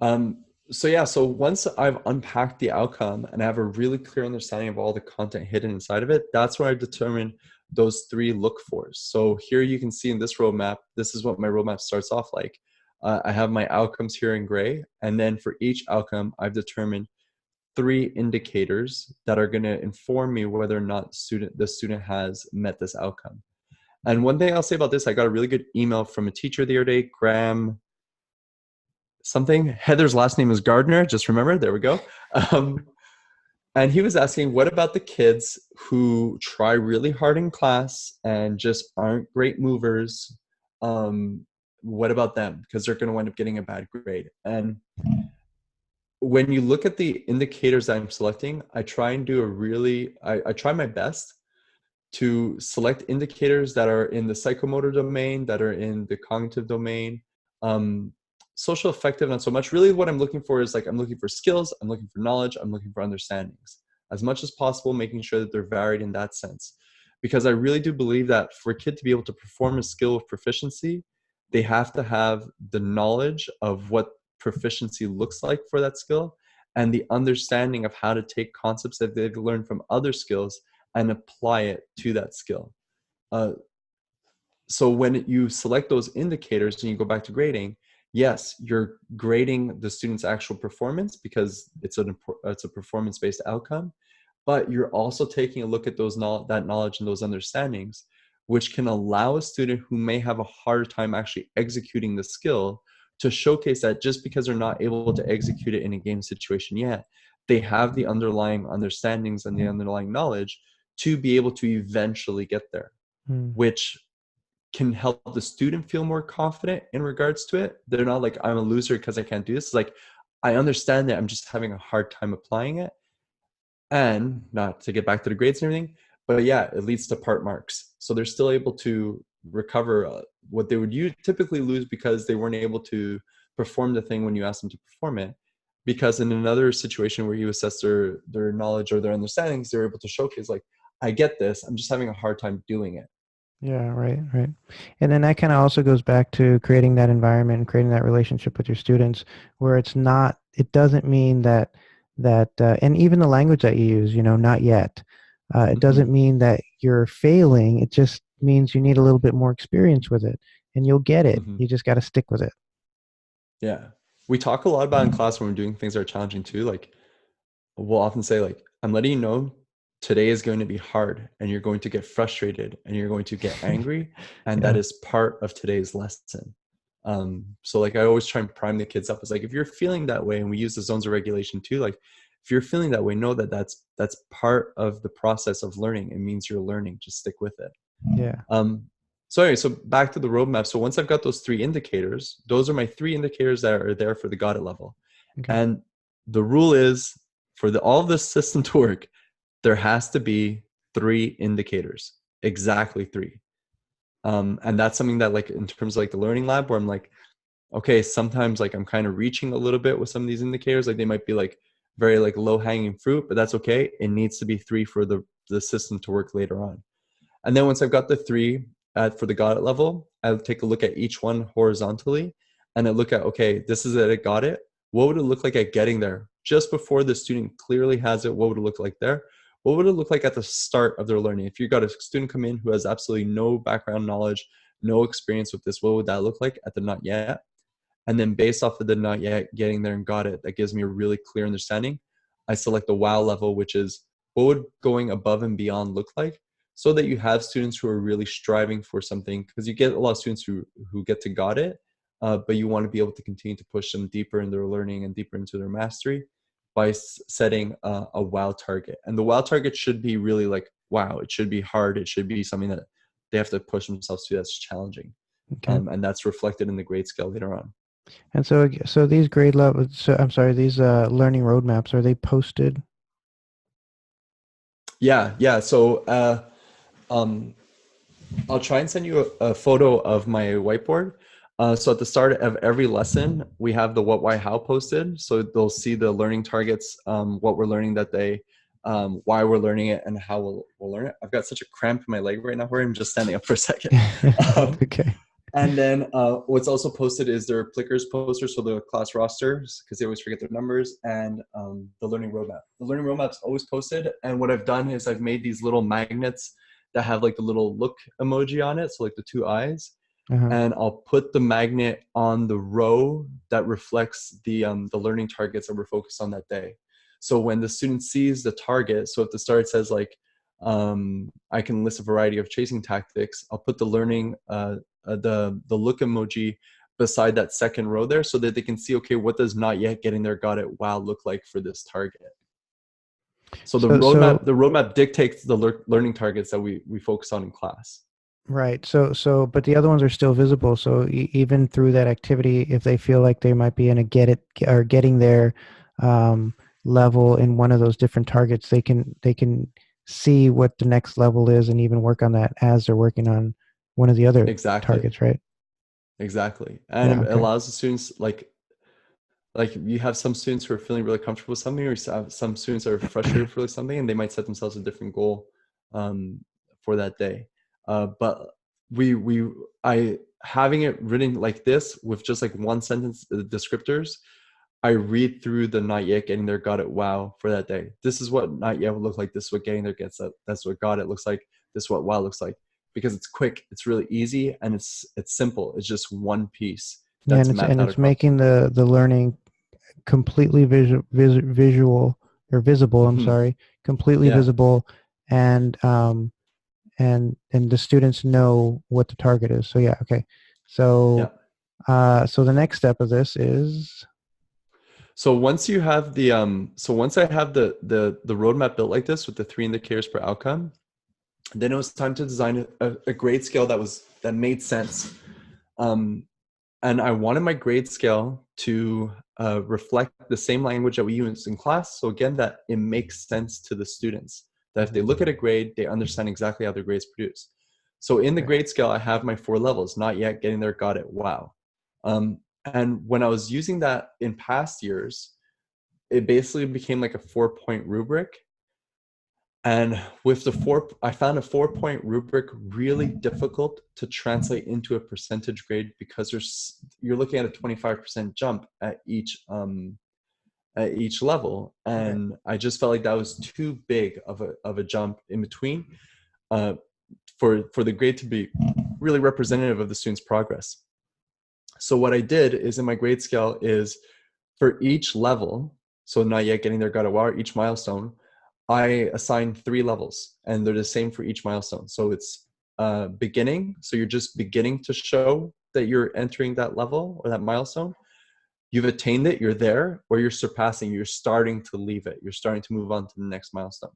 [SPEAKER 2] Um, so yeah, so once I've unpacked the outcome and I have a really clear understanding of all the content hidden inside of it, that's where I determine those 3 look fors. So here you can see in this roadmap, this is what my roadmap starts off like. I have my outcomes here in gray, and then for each outcome, I've determined 3 indicators that are going to inform me whether or not the student has met this outcome. And one thing I'll say about this, I got a really good email from a teacher the other day, Graham something. Heather's last name is Gardner. Just remember, there we go. Um, and he was asking, what about the kids who try really hard in class and just aren't great movers? What about them? Because they're going to wind up getting a bad grade. And when you look at the indicators that I'm selecting, I try and do I try my best to select indicators that are in the psychomotor domain, that are in the cognitive domain. Um, Social affective, not so much. Really, what I'm looking for is like, I'm looking for skills, I'm looking for knowledge, I'm looking for understandings. As much as possible, making sure that they're varied in that sense. Because I really do believe that for a kid to be able to perform a skill with proficiency, they have to have the knowledge of what proficiency looks like for that skill and the understanding of how to take concepts that they've learned from other skills and apply it to that skill. Uh, so when you select those indicators and you go back to grading, yes, you're grading the student's actual performance because it's a performance-based outcome, but you're also taking a look at that knowledge and those understandings, which can allow a student who may have a hard time actually executing the skill to showcase that just because they're not able to execute it in a game situation yet, they have the underlying understandings and the underlying knowledge to be able to eventually get there,
[SPEAKER 1] Hmm.
[SPEAKER 2] which can help the student feel more confident in regards to it. They're not like, I'm a loser because I can't do this. It's like, I understand that I'm just having a hard time applying it. And not to get back to the grades and everything, but yeah, it leads to part marks. So they're still able to recover what they would typically lose because they weren't able to perform the thing when you asked them to perform it. Because in another situation where you assess their knowledge or their understandings, they're able to showcase like, I get this, I'm just having a hard time doing it.
[SPEAKER 1] Yeah, right, right. And then that kind of also goes back to creating that environment and creating that relationship with your students where it doesn't mean and even the language that you use, not yet. It doesn't
[SPEAKER 2] Mm-hmm.
[SPEAKER 1] mean that you're failing. It just means you need a little bit more experience with it and you'll get it.
[SPEAKER 2] Mm-hmm.
[SPEAKER 1] You just got to stick with it.
[SPEAKER 2] Yeah. We talk a lot about in class when we're doing things that are challenging too. Like we'll often say like, I'm letting you know today is going to be hard and you're going to get frustrated and you're going to get angry. And that
[SPEAKER 1] Yeah.
[SPEAKER 2] is part of today's lesson. So like I always try and prime the kids up. It's like, if you're feeling that way, and we use the zones of regulation too, like if you're feeling that way, know that that's part of the process of learning. It means you're learning. Just stick with it.
[SPEAKER 1] Yeah.
[SPEAKER 2] So anyway, so back to the roadmap. So once I've got those 3 indicators, those are my 3 indicators that are there for the got it level.
[SPEAKER 1] Okay.
[SPEAKER 2] And the rule is, for all of this system to work, there has to be 3 indicators, exactly 3. And that's something that, like, in terms of like the learning lab, where I'm like, okay, sometimes like I'm kind of reaching a little bit with some of these indicators. Like they might be like very like low hanging fruit, but that's okay. It needs to be 3 for the system to work later on. And then once I've got the 3 for the got it level, I'll take a look at each one horizontally, and I look at, okay, this is it, I got it. What would it look like at getting there? Just before the student clearly has it, what would it look like there? What would it look like at the start of their learning? If you got a student come in who has absolutely no background knowledge, no experience with this, what would that look like at the not yet? And then based off of the not yet, getting there, and got it, that gives me a really clear understanding. I select the wow level, which is what would going above and beyond look like, so that you have students who are really striving for something, because you get a lot of students who get to got it, but you want to be able to continue to push them deeper in their learning and deeper into their mastery by setting a wow target. And the wow target should be really like, wow, it should be hard. It should be something that they have to push themselves to, that's challenging.
[SPEAKER 1] Okay.
[SPEAKER 2] And that's reflected in the grade scale later on.
[SPEAKER 1] And so these grade level, so I'm sorry, these learning roadmaps, are they posted?
[SPEAKER 2] Yeah. So I'll try and send you a photo of my whiteboard. So at the start of every lesson, we have the what, why, how posted. So they'll see the learning targets, what we're learning that day, why we're learning it, and how we'll learn it. I've got such a cramp in my leg right now where I'm just standing up for a second.
[SPEAKER 1] Okay.
[SPEAKER 2] And then what's also posted is their Plickers posters, so the class rosters, because they always forget their numbers, and the learning roadmap. The learning roadmap's always posted. And what I've done is I've made these little magnets that have like the little look emoji on it, so like the 2 eyes.
[SPEAKER 1] Uh-huh.
[SPEAKER 2] And I'll put the magnet on the row that reflects the learning targets that we're focused on that day. So when the student sees the target, so at the start it says like, I can list a variety of chasing tactics, I'll put the learning, the look emoji beside that second row there, so that they can see, okay, what does not yet getting there, got it, wow look like for this target. So the roadmap dictates the learning targets that we focus on in class.
[SPEAKER 1] Right. So, but the other ones are still visible. So even through that activity, if they feel like they might be in a get it or getting there level in one of those different targets, they can see what the next level is and even work on that as they're working on one of the other
[SPEAKER 2] Exactly.
[SPEAKER 1] targets, right?
[SPEAKER 2] Exactly. And
[SPEAKER 1] Yeah.
[SPEAKER 2] it
[SPEAKER 1] Okay.
[SPEAKER 2] allows the students, like you have some students who are feeling really comfortable with something, or you have some students that are frustrated for something, and they might set themselves a different goal for that day. But I having it written like this with just like one sentence descriptors, I read through the not yet getting there, got it, wow for that day. This is what not yet would look like. This is what getting there gets up. That's what got it looks like. This is what wow looks like. Because it's quick, it's really easy, and it's simple. It's just one piece
[SPEAKER 1] Yeah,
[SPEAKER 2] that's
[SPEAKER 1] and
[SPEAKER 2] mapped out
[SPEAKER 1] it's
[SPEAKER 2] across.
[SPEAKER 1] making the learning completely visual or visible. I'm
[SPEAKER 2] Mm-hmm.
[SPEAKER 1] sorry, completely
[SPEAKER 2] Yeah.
[SPEAKER 1] visible, and the students know what the target is. So yeah, okay.
[SPEAKER 2] Yeah.
[SPEAKER 1] So so the next step of this is
[SPEAKER 2] So once you have the once I have the roadmap built like this with the 3 indicators per outcome, then it was time to design a grade scale that made sense. And I wanted my grade scale to reflect the same language that we use in class. So again, that it makes sense to the students, that if they look at a grade, they understand exactly how their grades produce. So in the
[SPEAKER 1] okay.
[SPEAKER 2] grade scale, I have my 4 levels: not yet, getting there, got it, wow. And when I was using that in past years, it basically became like a 4-point rubric. And with I found a 4-point rubric really difficult to translate into a percentage grade, because you're looking at a 25% jump at each level,
[SPEAKER 1] Right.
[SPEAKER 2] and I just felt like that was too big of a jump in between, uh, for the grade to be really representative of the student's progress. So what I did is, in my grade scale, is for each level, so not yet getting there, got a wow, each milestone, I assign 3 levels, and they're the same for each milestone. So it's beginning. So you're just beginning to show that you're entering that level or that milestone. You've attained it, you're there, or you're surpassing, you're starting to leave it. You're starting to move on to the next milestone.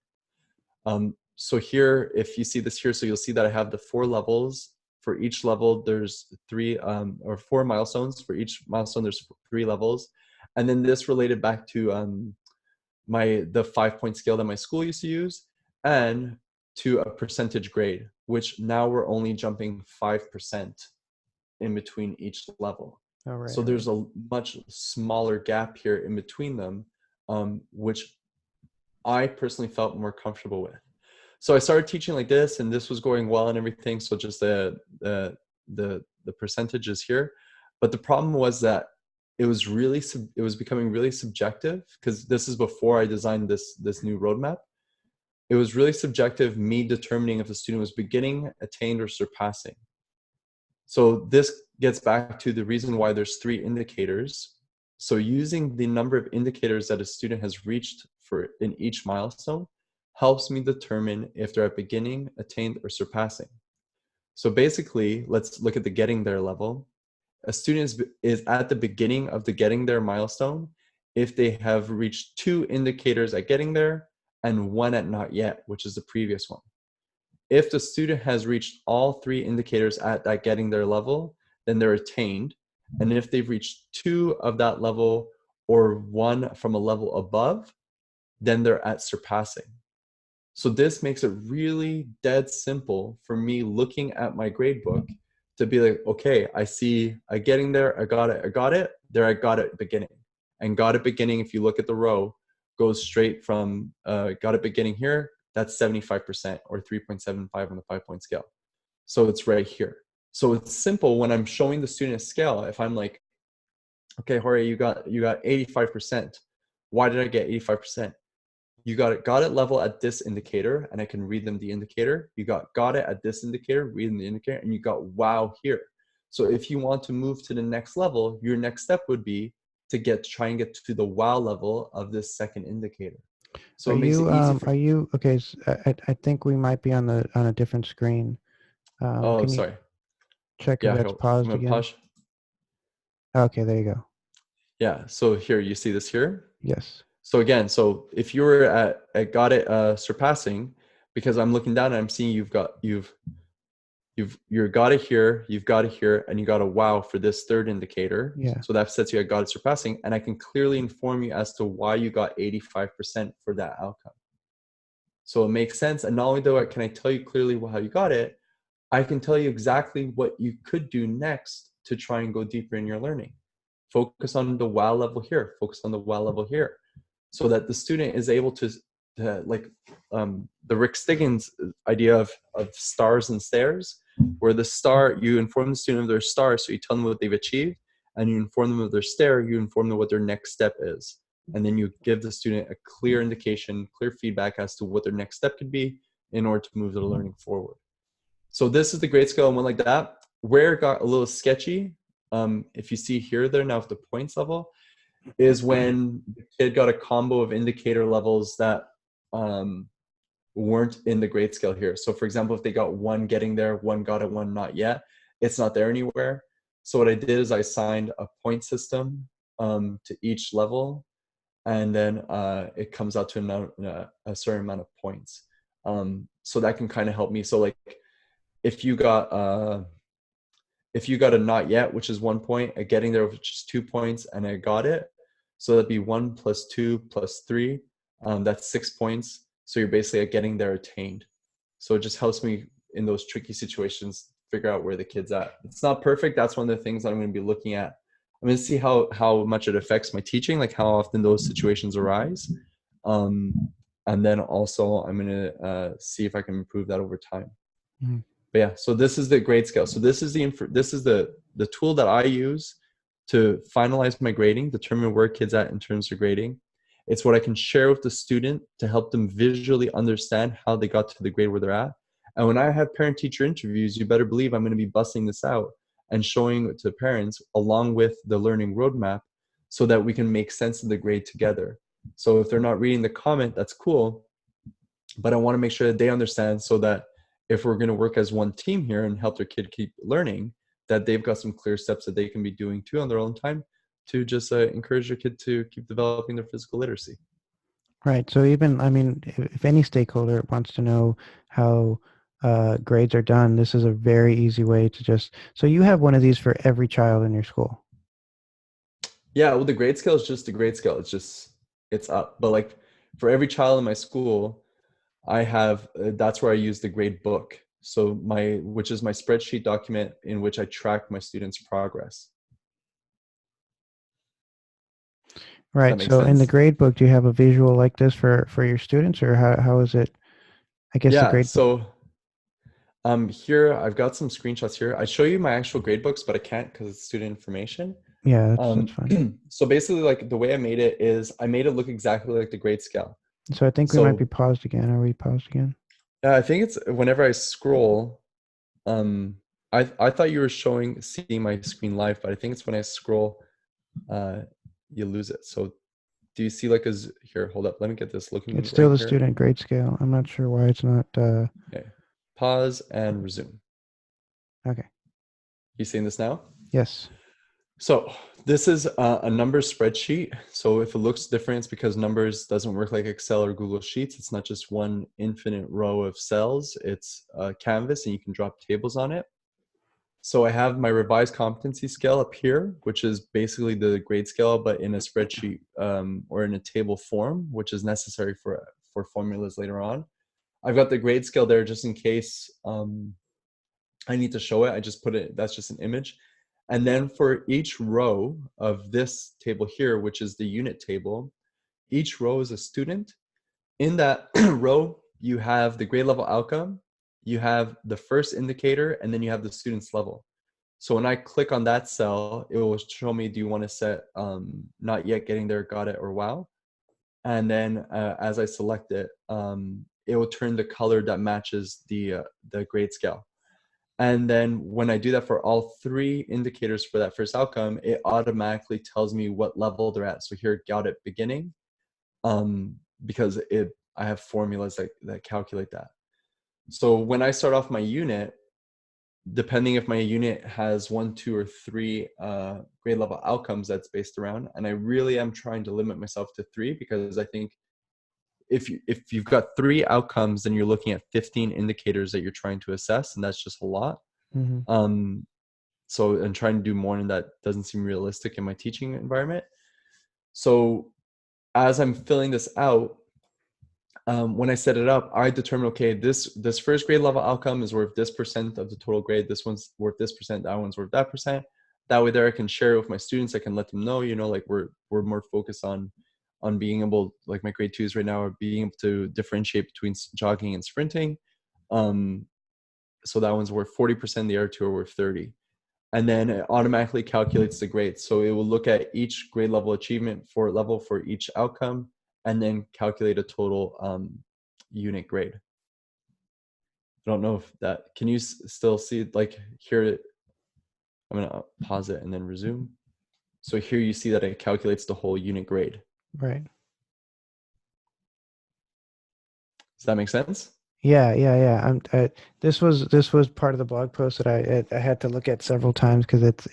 [SPEAKER 2] So here, if you see this here, so you'll see that I have the 4 levels. For each level, there's 3 or 4 milestones. For each milestone, there's 3 levels. And then this related back to the 5-point scale that my school used to use, and to a percentage grade, which now we're only jumping 5% in between each level.
[SPEAKER 1] Right,
[SPEAKER 2] so there's a much smaller gap here in between them, which I personally felt more comfortable with. So I started teaching like this, and this was going well and everything. So just the percentages here, but the problem was that it was becoming really subjective, because this is before I designed this new roadmap. It was really subjective, me determining if a student was beginning, attained, or surpassing. So this gets back to the reason why there's 3 indicators. So using the number of indicators that a student has reached in each milestone helps me determine if they're at beginning, attained, or surpassing. So basically, let's look at the getting there level. A student is at the beginning of the getting there milestone if they have reached 2 indicators at getting there and 1 at not yet, which is the previous one. If the student has reached all 3 indicators at that getting there level, then they're attained. And if they've reached 2 of that level or 1 from a level above, then they're at surpassing. So this makes it really dead simple for me looking at my grade book to be like, okay, I see I getting there, I got it, there I got it beginning. And got it beginning, if you look at the row, goes straight from got it beginning here, that's 75% or 3.75 on the 5-point scale. So it's right here. So it's simple when I'm showing the student a scale. If I'm like, okay, Jorge, you got 85%. Why did I get 85%? You got it level at this indicator, and I can read them the indicator. You got it at this indicator, read them the indicator, and you got wow here. So if you want to move to the next level, your next step would be to try and get to the wow level of this second indicator. So it makes it easy for.
[SPEAKER 1] Are you okay? So I think we might be on a different screen.
[SPEAKER 2] Oh,
[SPEAKER 1] Can you
[SPEAKER 2] sorry.
[SPEAKER 1] check if
[SPEAKER 2] Yeah,
[SPEAKER 1] that's
[SPEAKER 2] I'm
[SPEAKER 1] paused
[SPEAKER 2] gonna
[SPEAKER 1] again?
[SPEAKER 2] pause.
[SPEAKER 1] Okay, there you go.
[SPEAKER 2] Yeah. So here, you see this here.
[SPEAKER 1] Yes.
[SPEAKER 2] So again, so if you were at got it surpassing, because I'm looking down and I'm seeing you've got it here, you've got it here, and you got a wow for this third indicator.
[SPEAKER 1] Yeah.
[SPEAKER 2] So that sets you at got it surpassing, and I can clearly inform you as to why you got 85% for that outcome. So it makes sense. And not only can I tell you clearly how you got it, I can tell you exactly what you could do next to try and go deeper in your learning. Focus on the wow level here, focus on the wow level here, so that the student is able to like the Rick Stiggins idea of stars and stairs, where the star, you inform the student of their star, so you tell them what they've achieved, and you inform them of their stair, you inform them what their next step is. And then you give the student a clear indication, clear feedback as to what their next step could be in order to move their learning forward. So this is the grade scale and went like that. Where it got a little sketchy, if you see here, there now at the points level, is when the kid got a combo of indicator levels that weren't in the grade scale here. So for example, if they got 1 getting there, 1 got it, 1 not yet, it's not there anywhere. So what I did is I assigned a point system to each level, and then it comes out to a certain amount of points. So that can kind of help me. So like if you got a not yet, which is 1 point, a getting there, which is 2 points, and I got it, so that'd be 1 + 2 + 3. That's 6 points. So you're basically getting there attained. So it just helps me in those tricky situations figure out where the kid's at. It's not perfect. That's one of the things that I'm going to be looking at. I'm going to see how much it affects my teaching, like how often those situations arise. And then also I'm going to see if I can improve that over time. Mm-hmm. But yeah, so this is the grade scale. So this is the tool that I use to finalize my grading, determine where kids at in terms of grading. It's what I can share with the student to help them visually understand how they got to the grade where they're at. And when I have parent-teacher interviews, you better believe I'm going to be busting this out and showing it to parents along with the learning roadmap so that we can make sense of the grade together. So if they're not reading the comment, that's cool. but I want to make sure that they understand, so that if we're going to work as one team here and help their kid keep learning, that they've got some clear steps that they can be doing too on their own time to just encourage their kid to keep developing their physical literacy.
[SPEAKER 1] Right. So even, I mean, if any stakeholder wants to know how grades are done, this is a very easy way to just, so you have one of these for every child in your school.
[SPEAKER 2] Yeah, well, the grade scale is just the grade scale. It's up. But like for every child in my school, I have, that's where I use the grade book. So which is my spreadsheet document in which I track my students' progress. Does that
[SPEAKER 1] Right.
[SPEAKER 2] make
[SPEAKER 1] So in the
[SPEAKER 2] sense?
[SPEAKER 1] grade book, do you have a visual like this for your students, or how is it? I guess the
[SPEAKER 2] Yeah.
[SPEAKER 1] grade book.
[SPEAKER 2] So here I've got some screenshots here. I show you my actual grade books, but I can't because it's student information.
[SPEAKER 1] Yeah, that's fine.
[SPEAKER 2] So basically, like the way I made it is I made it look exactly like the grade scale.
[SPEAKER 1] So I think we might be
[SPEAKER 2] So
[SPEAKER 1] paused again. Are we paused again?
[SPEAKER 2] I think it's whenever I scroll, um, I thought you were seeing my screen live, but I think it's when I scroll, uh, you lose it. So do you see like here, hold up, let me get this
[SPEAKER 1] It's
[SPEAKER 2] looking
[SPEAKER 1] still
[SPEAKER 2] right
[SPEAKER 1] the
[SPEAKER 2] here.
[SPEAKER 1] student grade scale. I'm not sure why it's not.
[SPEAKER 2] Okay. Pause and resume.
[SPEAKER 1] Okay.
[SPEAKER 2] You seeing this now?
[SPEAKER 1] Yes.
[SPEAKER 2] So this is a numbers spreadsheet. So if it looks different, it's because numbers doesn't work like Excel or Google Sheets. It's not just one infinite row of cells. It's a canvas and you can drop tables on it. So I have my revised competency scale up here, which is basically the grade scale, but in a spreadsheet or in a table form, which is necessary for formulas later on. I've got the grade scale there just in case I need to show it. I just put it, that's just an image. And then for each row of this table here, which is the unit table, each row is a student. In that row, you have the grade level outcome, you have the first indicator, and then you have the student's level. So when I click on that cell, it will show me, do you want to set not yet getting there, got it, or wow? And then as I select it, it will turn the color that matches the grade scale. And then when I do that for all three indicators for that first outcome, it automatically tells me what level they're at. So here, got it beginning, because I have formulas that calculate that. So when I start off my unit, depending if my unit has 1, 2, or 3 grade level outcomes that's based around, and I really am trying to limit myself to 3, because I think if you've got 3 outcomes, then you're looking at 15 indicators that you're trying to assess, and that's just a lot.
[SPEAKER 1] Mm-hmm.
[SPEAKER 2] So, and trying to do more, and that doesn't seem realistic in my teaching environment. So as I'm filling this out, when I set it up, I determine, okay, this first grade level outcome is worth this percent of the total grade. This one's worth this percent. That one's worth that percent. That way, there I can share it with my students. I can let them know, like we're more focused on being able, like my grade 2s right now, are being able to differentiate between jogging and sprinting. So that one's worth 40%. The other two are worth 30. And then it automatically calculates the grades. So it will look at each grade level achievement for each outcome, and then calculate a total unit grade. I don't know if that, can you still see, like here, I'm gonna pause it and then resume. So here you see that it calculates the whole unit grade.
[SPEAKER 1] Right.
[SPEAKER 2] Does that make sense?
[SPEAKER 1] Yeah. This was part of the blog post that I had to look at several times because it's.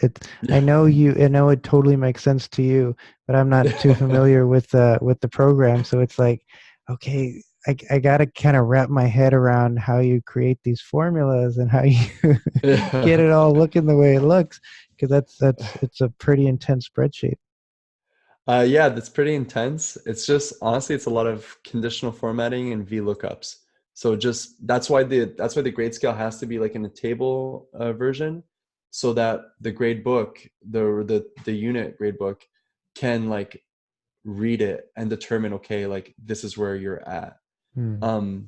[SPEAKER 1] I know it totally makes sense to you, but I'm not too familiar with the program. So it's like, okay, I gotta kind of wrap my head around how you create these formulas and how you get it all looking the way it looks, because it's a pretty intense spreadsheet.
[SPEAKER 2] Yeah, that's pretty intense. It's just, honestly, it's a lot of conditional formatting and VLOOKUPs. So just that's why the grade scale has to be like in a table version, so that the grade book, the unit grade book, can like read it and determine, okay, like this is where you're at.
[SPEAKER 1] Hmm.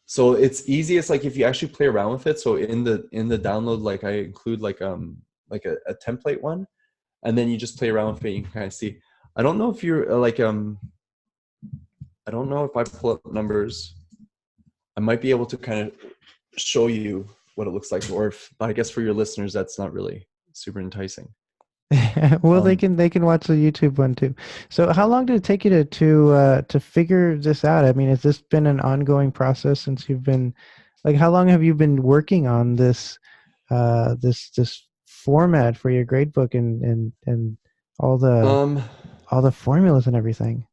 [SPEAKER 2] So it's easiest like if you actually play around with it. So in the download, like I include like a template one, and then you just play around with it. You can kind of see. I don't know if you're I don't know if I pull up numbers, I might be able to kind of show you what it looks like, but I guess for your listeners, that's not really super enticing.
[SPEAKER 1] Well,
[SPEAKER 2] Um,
[SPEAKER 1] they can watch the YouTube one too. So, how long did it take you to figure this out? I mean, has this been an ongoing process since you've been like how long have you been working on this this format for your gradebook and all the
[SPEAKER 2] um,
[SPEAKER 1] all the formulas and everything?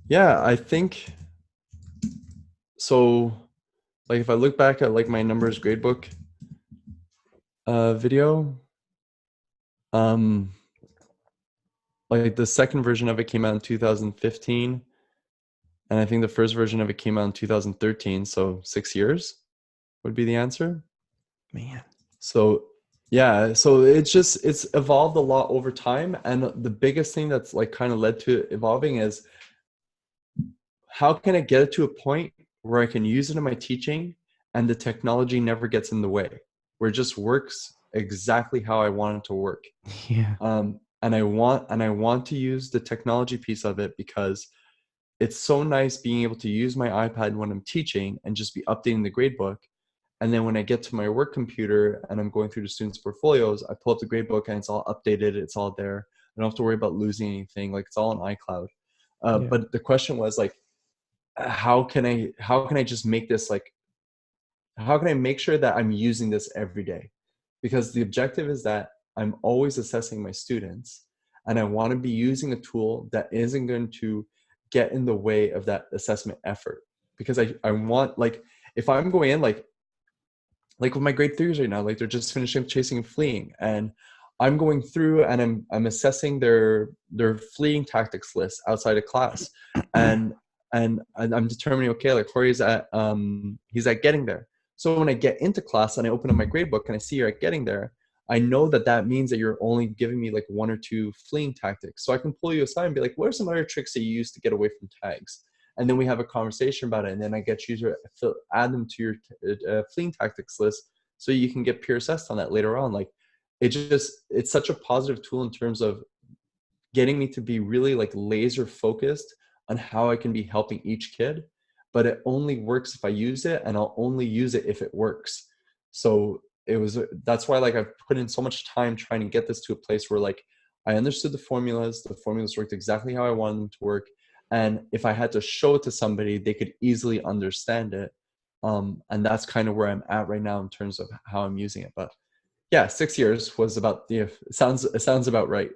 [SPEAKER 2] yeah, I think so. Like if I look back at like my numbers gradebook video, um, like the second version of it came out in 2015, and I think the first version of it came out in 2013. So 6 years would be the answer.
[SPEAKER 1] Man.
[SPEAKER 2] So yeah, so it's evolved a lot over time, and the biggest thing that's like kind of led to it evolving is how can I get it to a point where I can use it in my teaching and the technology never gets in the way, where it just works exactly how I want it to work.
[SPEAKER 1] Yeah.
[SPEAKER 2] And I want to use the technology piece of it because it's so nice being able to use my iPad when I'm teaching and just be updating the gradebook. And then when I get to my work computer and I'm going through the students' portfolios, I pull up the gradebook and it's all updated. It's all there. I don't have to worry about losing anything. Like it's all on iCloud.
[SPEAKER 1] Yeah.
[SPEAKER 2] But the question was like, how can I just make this like, how can I make sure that I'm using this every day? Because the objective is that I'm always assessing my students and I want to be using a tool that isn't going to get in the way of that assessment effort. Because I want like if I'm going in like with my grade threes right now, like they're just finishing chasing and fleeing, and I'm going through and I'm assessing their fleeing tactics list outside of class, and and I'm determining, okay, like Corey's at he's at getting there. So when I get into class and I open up my grade book and I see you're at getting there, I know that that means that you're only giving me like one or two fleeing tactics. So I can pull you aside and be like, what are some other tricks that you use to get away from tags? And then we have a conversation about it, and then I get you to add them to your fleeing tactics list so you can get peer assessed on that later on. Like it's such a positive tool in terms of getting me to be really like laser focused on how I can be helping each kid, but it only works if I use it, and I'll only use it if it works. So that's why like I've put in so much time trying to get this to a place where like I understood the formulas worked exactly how I wanted them to work, and if I had to show it to somebody, they could easily understand it. And that's kind of where I'm at right now in terms of how I'm using it. But yeah, 6 years was about it sounds about right.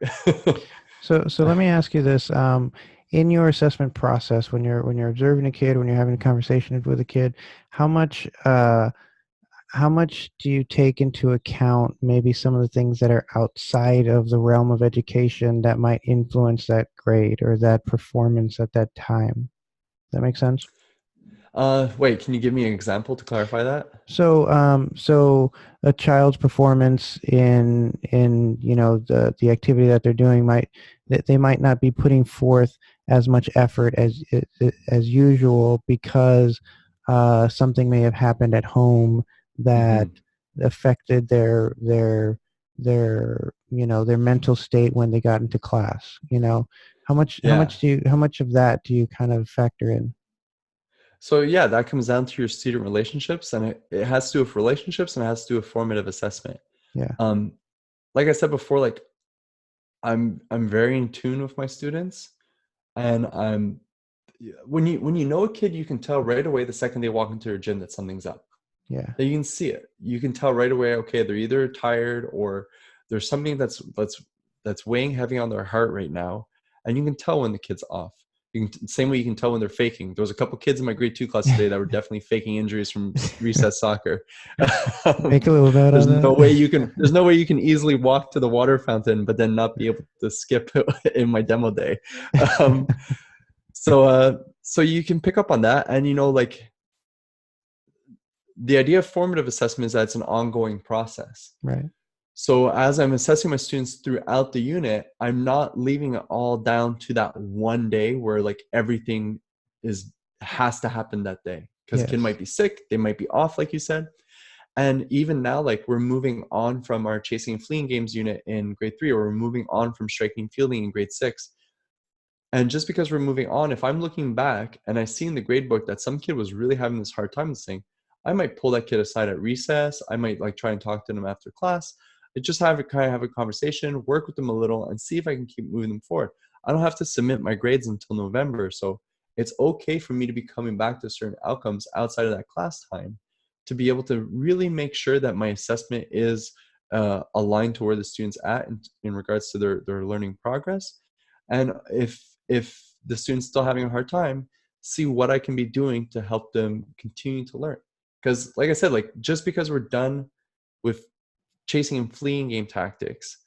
[SPEAKER 1] So let me ask you this: in your assessment process, when you're observing a kid, when you're having a conversation with a kid, how much how much do you take into account maybe some of the things that are outside of the realm of education that might influence that grade or that performance at that time? Does that make sense?
[SPEAKER 2] Wait, can you give me an example to clarify that?
[SPEAKER 1] So a child's performance in you know the activity that they're doing might that they might not be putting forth as much effort as usual because something may have happened at home that
[SPEAKER 2] Hmm.
[SPEAKER 1] affected their you know their mental state when they got into class. You know,
[SPEAKER 2] Yeah.
[SPEAKER 1] how much of that do you kind of factor in?
[SPEAKER 2] So yeah, that comes down to your student relationships, and it has to do with relationships, and it has to do with formative assessment.
[SPEAKER 1] Yeah,
[SPEAKER 2] Um, like I said before, like I'm very in tune with my students, and when you know a kid, you can tell right away the second they walk into your gym that something's up.
[SPEAKER 1] yeah,
[SPEAKER 2] That you can see it. You can tell right away, okay, they're either tired or there's something that's weighing heavy on their heart right now, and you can tell when the kid's off. Same way you can tell when they're faking. There was a couple kids in my grade 2 class today that were definitely faking injuries from recess soccer.
[SPEAKER 1] make a little note on that.
[SPEAKER 2] There's no way you can easily walk to the water fountain but then not be able to skip in my demo day. Um, so you can pick up on that, and like the idea of formative assessment is that it's an ongoing process.
[SPEAKER 1] Right.
[SPEAKER 2] So as I'm assessing my students throughout the unit, I'm not leaving it all down to that one day where like everything is has to happen that day, because a kid
[SPEAKER 1] Yes.
[SPEAKER 2] might be sick, they might be off, like you said. And even now, like we're moving on from our chasing and fleeing games unit in grade 3, or we're moving on from striking and fielding in grade 6. And just because we're moving on, if I'm looking back and I see in the grade book that some kid was really having this hard time with this thing, I might pull that kid aside at recess. I might like try and talk to them after class. I just have a conversation, work with them a little, and see if I can keep moving them forward. I don't have to submit my grades until November, so it's okay for me to be coming back to certain outcomes outside of that class time to be able to really make sure that my assessment is aligned to where the student's at in regards to their learning progress. And if the student's still having a hard time, see what I can be doing to help them continue to learn. Because like I said, like just because we're done with chasing and fleeing game tactics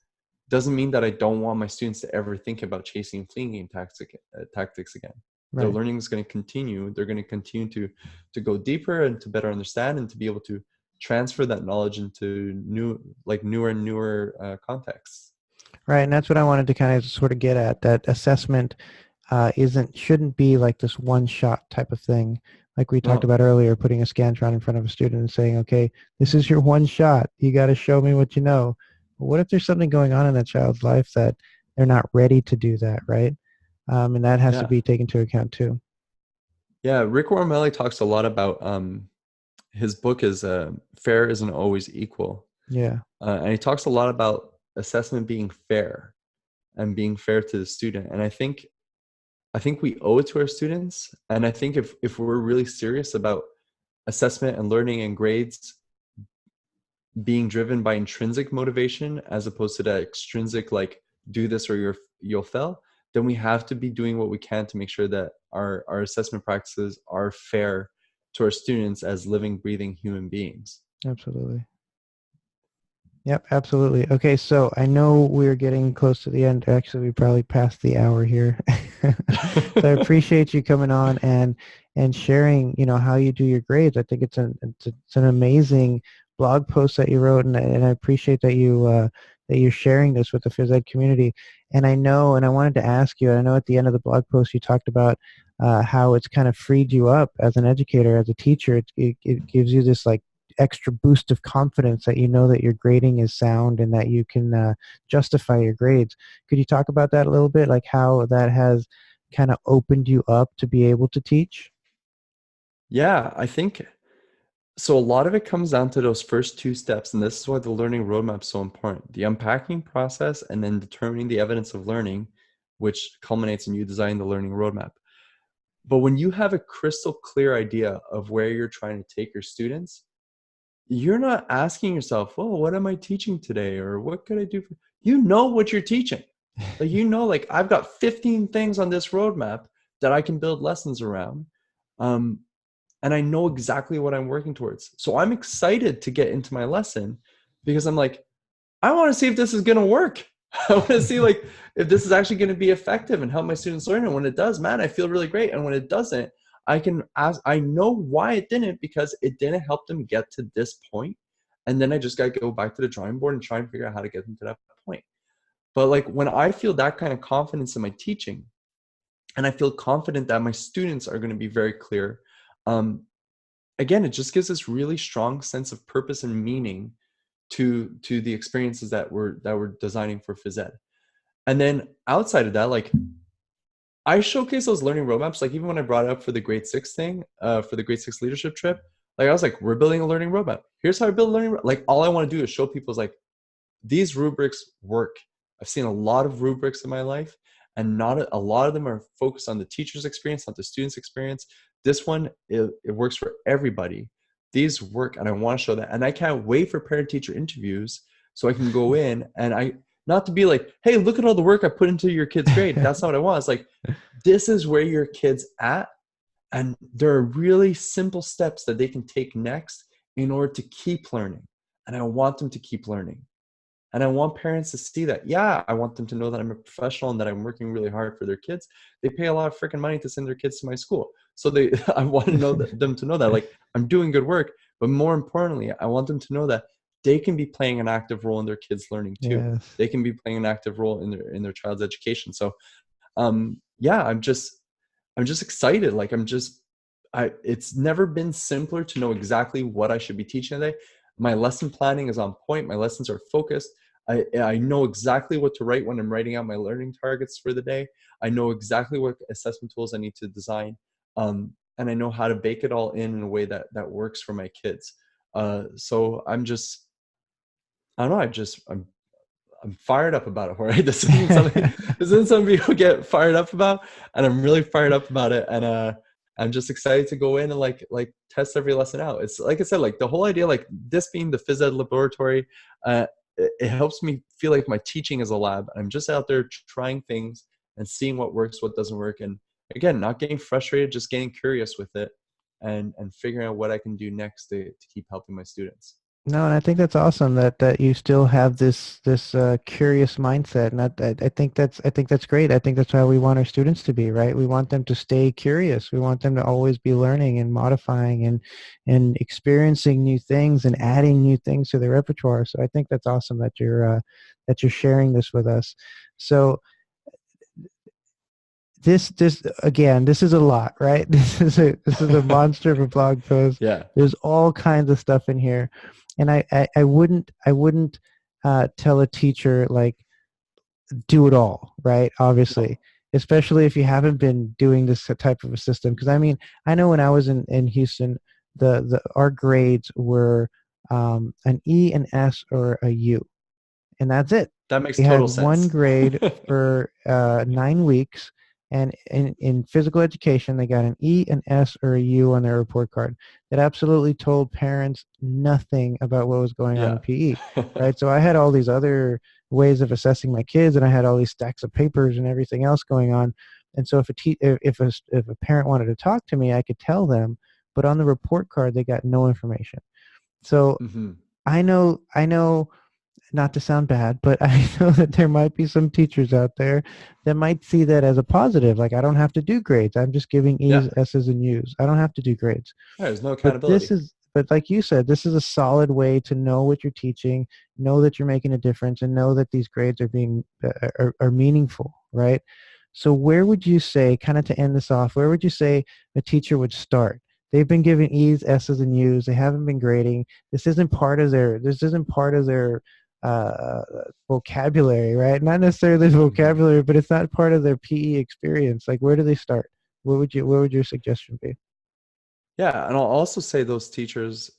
[SPEAKER 2] doesn't mean that I don't want my students to ever think about chasing and fleeing game tactics again. Their
[SPEAKER 1] Right.
[SPEAKER 2] learning is going to continue. They're going to continue to go deeper and to better understand and to be able to transfer that knowledge into newer and newer contexts.
[SPEAKER 1] Right, and that's what I wanted to kind of sort of get at. That assessment shouldn't be like this one shot type of thing. Like we talked
[SPEAKER 2] No,
[SPEAKER 1] about earlier, putting a Scantron in front of a student and saying, "Okay, this is your one shot. You got to show me what you know." But what if there's something going on in that child's life that they're not ready to do that, right? And that has to
[SPEAKER 2] yeah,
[SPEAKER 1] be taken into account too.
[SPEAKER 2] yeah. Rick Warmelli talks a lot about his book is Fair Isn't Always Equal,
[SPEAKER 1] Yeah,
[SPEAKER 2] and he talks a lot about assessment being fair and being fair to the student. And I think we owe it to our students. And I think if we're really serious about assessment and learning and grades being driven by intrinsic motivation as opposed to that extrinsic, like do this or you'll fail, then we have to be doing what we can to make sure that our assessment practices are fair to our students as living, breathing human beings.
[SPEAKER 1] absolutely. Yep, absolutely. Okay, so I know we're getting close to the end. Actually, we probably passed the hour here. So I appreciate you coming on and sharing, how you do your grades. I think it's an amazing blog post that you wrote, and I appreciate that you're sharing this with the phys ed community. And I know, and I wanted to ask you. I know at the end of the blog post you talked about how it's kind of freed you up as an educator, as a teacher. It gives you this like extra boost of confidence that you know that your grading is sound and that you can justify your grades. Could you talk about that a little bit, like how that has kind of opened you up to be able to teach?
[SPEAKER 2] Yeah, I think so. A lot of it comes down to those first two steps, and this is why the learning roadmap is so important: the unpacking process, and then determining the evidence of learning, which culminates in you designing the learning roadmap. But when you have a crystal clear idea of where you're trying to take your students, you're not asking yourself, "Oh, what am I teaching today?" or "What could I do?" You know what you're teaching. Like I've got 15 things on this roadmap that I can build lessons around. Um, and I know exactly what I'm working towards. So I'm excited to get into my lesson because I'm like, I want to see if this is going to work. I want to see like if this is actually going to be effective and help my students learn. And when it does, man, I feel really great. And when it doesn't, I can ask, I know why it didn't, because it didn't help them get to this point. And then I just got to go back to the drawing board and try and figure out how to get them to that point. But like when I feel that kind of confidence in my teaching, and I feel confident that my students are going to be very clear, um, again, it just gives this really strong sense of purpose and meaning to the experiences that we're designing for phys ed. And then outside of that, like I showcase those learning roadmaps. Like even when I brought it up for the grade six thing, for the grade six leadership trip, like I was like, we're building a learning roadmap. Here's how I build a learning. Like all I want to do is show people is like these rubrics work. I've seen a lot of rubrics in my life, and not a lot of them are focused on the teacher's experience, not the student's experience. This one, it works for everybody. These work, and I want to show that. And I can't wait for parent-teacher interviews so I can go in and not to be like, hey, look at all the work I put into your kid's grade. That's not what I want. It's like, this is where your kid's at, and there are really simple steps that they can take next in order to keep learning. And I want them to keep learning. And I want parents to see that. Yeah, I want them to know that I'm a professional and that I'm working really hard for their kids. They pay a lot of freaking money to send their kids to my school. So I want to know them to know that, like, I'm doing good work. But more importantly, I want them to know that they can be playing an active role in their kids' learning too.
[SPEAKER 1] Yes.
[SPEAKER 2] They can be playing an active role in their child's education. So, yeah, I'm just excited. Like it's never been simpler to know exactly what I should be teaching today. My lesson planning is on point. My lessons are focused. I know exactly what to write when I'm writing out my learning targets for the day. I know exactly what assessment tools I need to design. And I know how to bake it all in a way that works for my kids. So I don't know. I'm fired up about it, right? This isn't something people get fired up about, and I'm really fired up about it. And I'm just excited to go in and like test every lesson out. It's like I said, like the whole idea, like this being the phys ed laboratory, it helps me feel like my teaching is a lab. I'm just out there trying things and seeing what works, what doesn't work, and again, not getting frustrated, just getting curious with it, and figuring out what I can do next to keep helping my students.
[SPEAKER 1] No, and I think that's awesome that you still have this curious mindset, and I think that's great. I think that's how we want our students to be, right? We want them to stay curious. We want them to always be learning and modifying and experiencing new things and adding new things to their repertoire. So I think that's awesome that you're sharing this with us. So this again, this is a lot, right? This is a monster of a blog post.
[SPEAKER 2] Yeah.
[SPEAKER 1] There's all kinds of stuff in here, and I wouldn't tell a teacher like do it all, right?
[SPEAKER 2] No.
[SPEAKER 1] Obviously, especially if you haven't been doing this type of a system. Because I mean, I know when I was in Houston, the our grades were an E, an S, or a U, and that's it.
[SPEAKER 2] That makes
[SPEAKER 1] We had
[SPEAKER 2] total
[SPEAKER 1] one
[SPEAKER 2] sense.
[SPEAKER 1] grade for 9 weeks, and in physical education, they got an E, an S, or a U on their report card. That absolutely told parents nothing about what was going on in
[SPEAKER 2] Yeah.
[SPEAKER 1] PE, right? So I had all these other ways of assessing my kids, and I had all these stacks of papers and everything else going on. And so if a parent wanted to talk to me, I could tell them, but on the report card, they got no information. So
[SPEAKER 2] Hmm.
[SPEAKER 1] I know not to sound bad, but I know that there might be some teachers out there that might see that as a positive. Like, I don't have to do grades. I'm just giving
[SPEAKER 2] Yeah.
[SPEAKER 1] E's, S's, and U's. I don't have to do grades.
[SPEAKER 2] There's no
[SPEAKER 1] But
[SPEAKER 2] accountability.
[SPEAKER 1] like you said, this is a solid way to know what you're teaching, know that you're making a difference, and know that these grades are being are meaningful, right? So where would you say, kind of to end this off, where would you say a teacher would start? They've been giving E's, S's, and U's. They haven't been grading. This isn't part of their uh, vocabulary, right? Not necessarily
[SPEAKER 2] Hmm.
[SPEAKER 1] vocabulary, but it's not part of their PE experience. Like, where do they start? What would your suggestion be?
[SPEAKER 2] Yeah. And I'll also say those teachers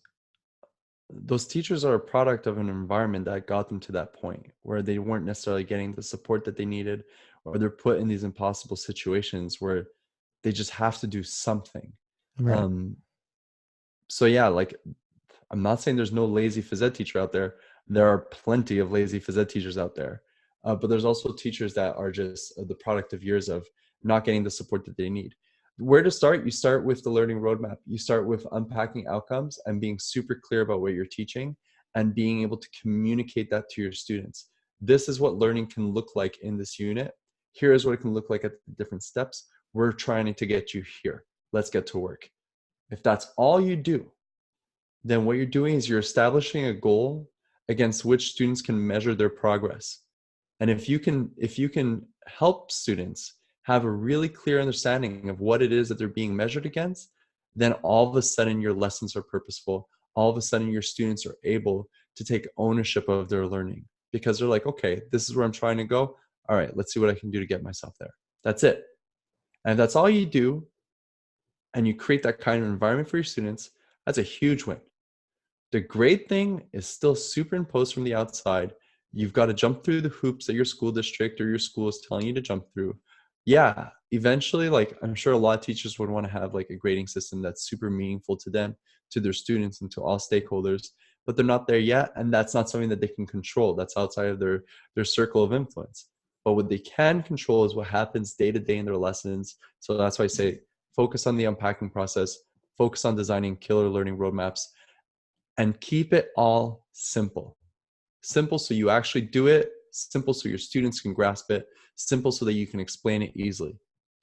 [SPEAKER 2] are a product of an environment that got them to that point where they weren't necessarily getting the support that they needed, or they're put in these impossible situations where they just have to do something.
[SPEAKER 1] Right.
[SPEAKER 2] Um, so yeah, like I'm not saying there's no lazy phys ed teacher out there. There are plenty of lazy phys ed teachers out there. But there's also teachers that are just the product of years of not getting the support that they need. Where to start? You start with the learning roadmap. You start with unpacking outcomes and being super clear about what you're teaching and being able to communicate that to your students. This is what learning can look like in this unit. Here is what it can look like at the different steps. We're trying to get you here. Let's get to work. If that's all you do, then what you're doing is you're establishing a goal against which students can measure their progress. And if you can help students have a really clear understanding of what it is that they're being measured against, then all of a sudden your lessons are purposeful. All of a sudden your students are able to take ownership of their learning because they're like, okay, this is where I'm trying to go. All right, let's see what I can do to get myself there. That's it. And if that's all you do and you create that kind of environment for your students, that's a huge win. The great thing is still superimposed from the outside. You've got to jump through the hoops that your school district or your school is telling you to jump through. Yeah, eventually, like I'm sure a lot of teachers would want to have like a grading system that's super meaningful to them, to their students, and to all stakeholders, but they're not there yet, and that's not something that they can control. That's outside of their circle of influence. But what they can control is what happens day to day in their lessons. So that's why I say focus on the unpacking process, focus on designing killer learning roadmaps, and keep it all simple. Simple so you actually do it, simple so your students can grasp it, simple so that you can explain it easily.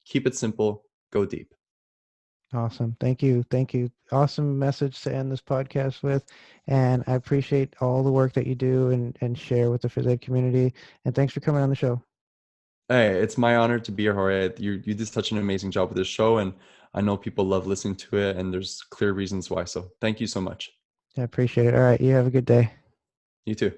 [SPEAKER 2] Keep it simple, go deep.
[SPEAKER 1] Awesome. Thank you. Thank you. Awesome message to end this podcast with. And I appreciate all the work that you do and share with the phys ed community. And thanks for coming on the show.
[SPEAKER 2] Hey, it's my honor to be here, Jorge. You did such an amazing job with this show, and I know people love listening to it, and there's clear reasons why. So thank you so much.
[SPEAKER 1] I appreciate it. All right. You have a good day.
[SPEAKER 2] You too.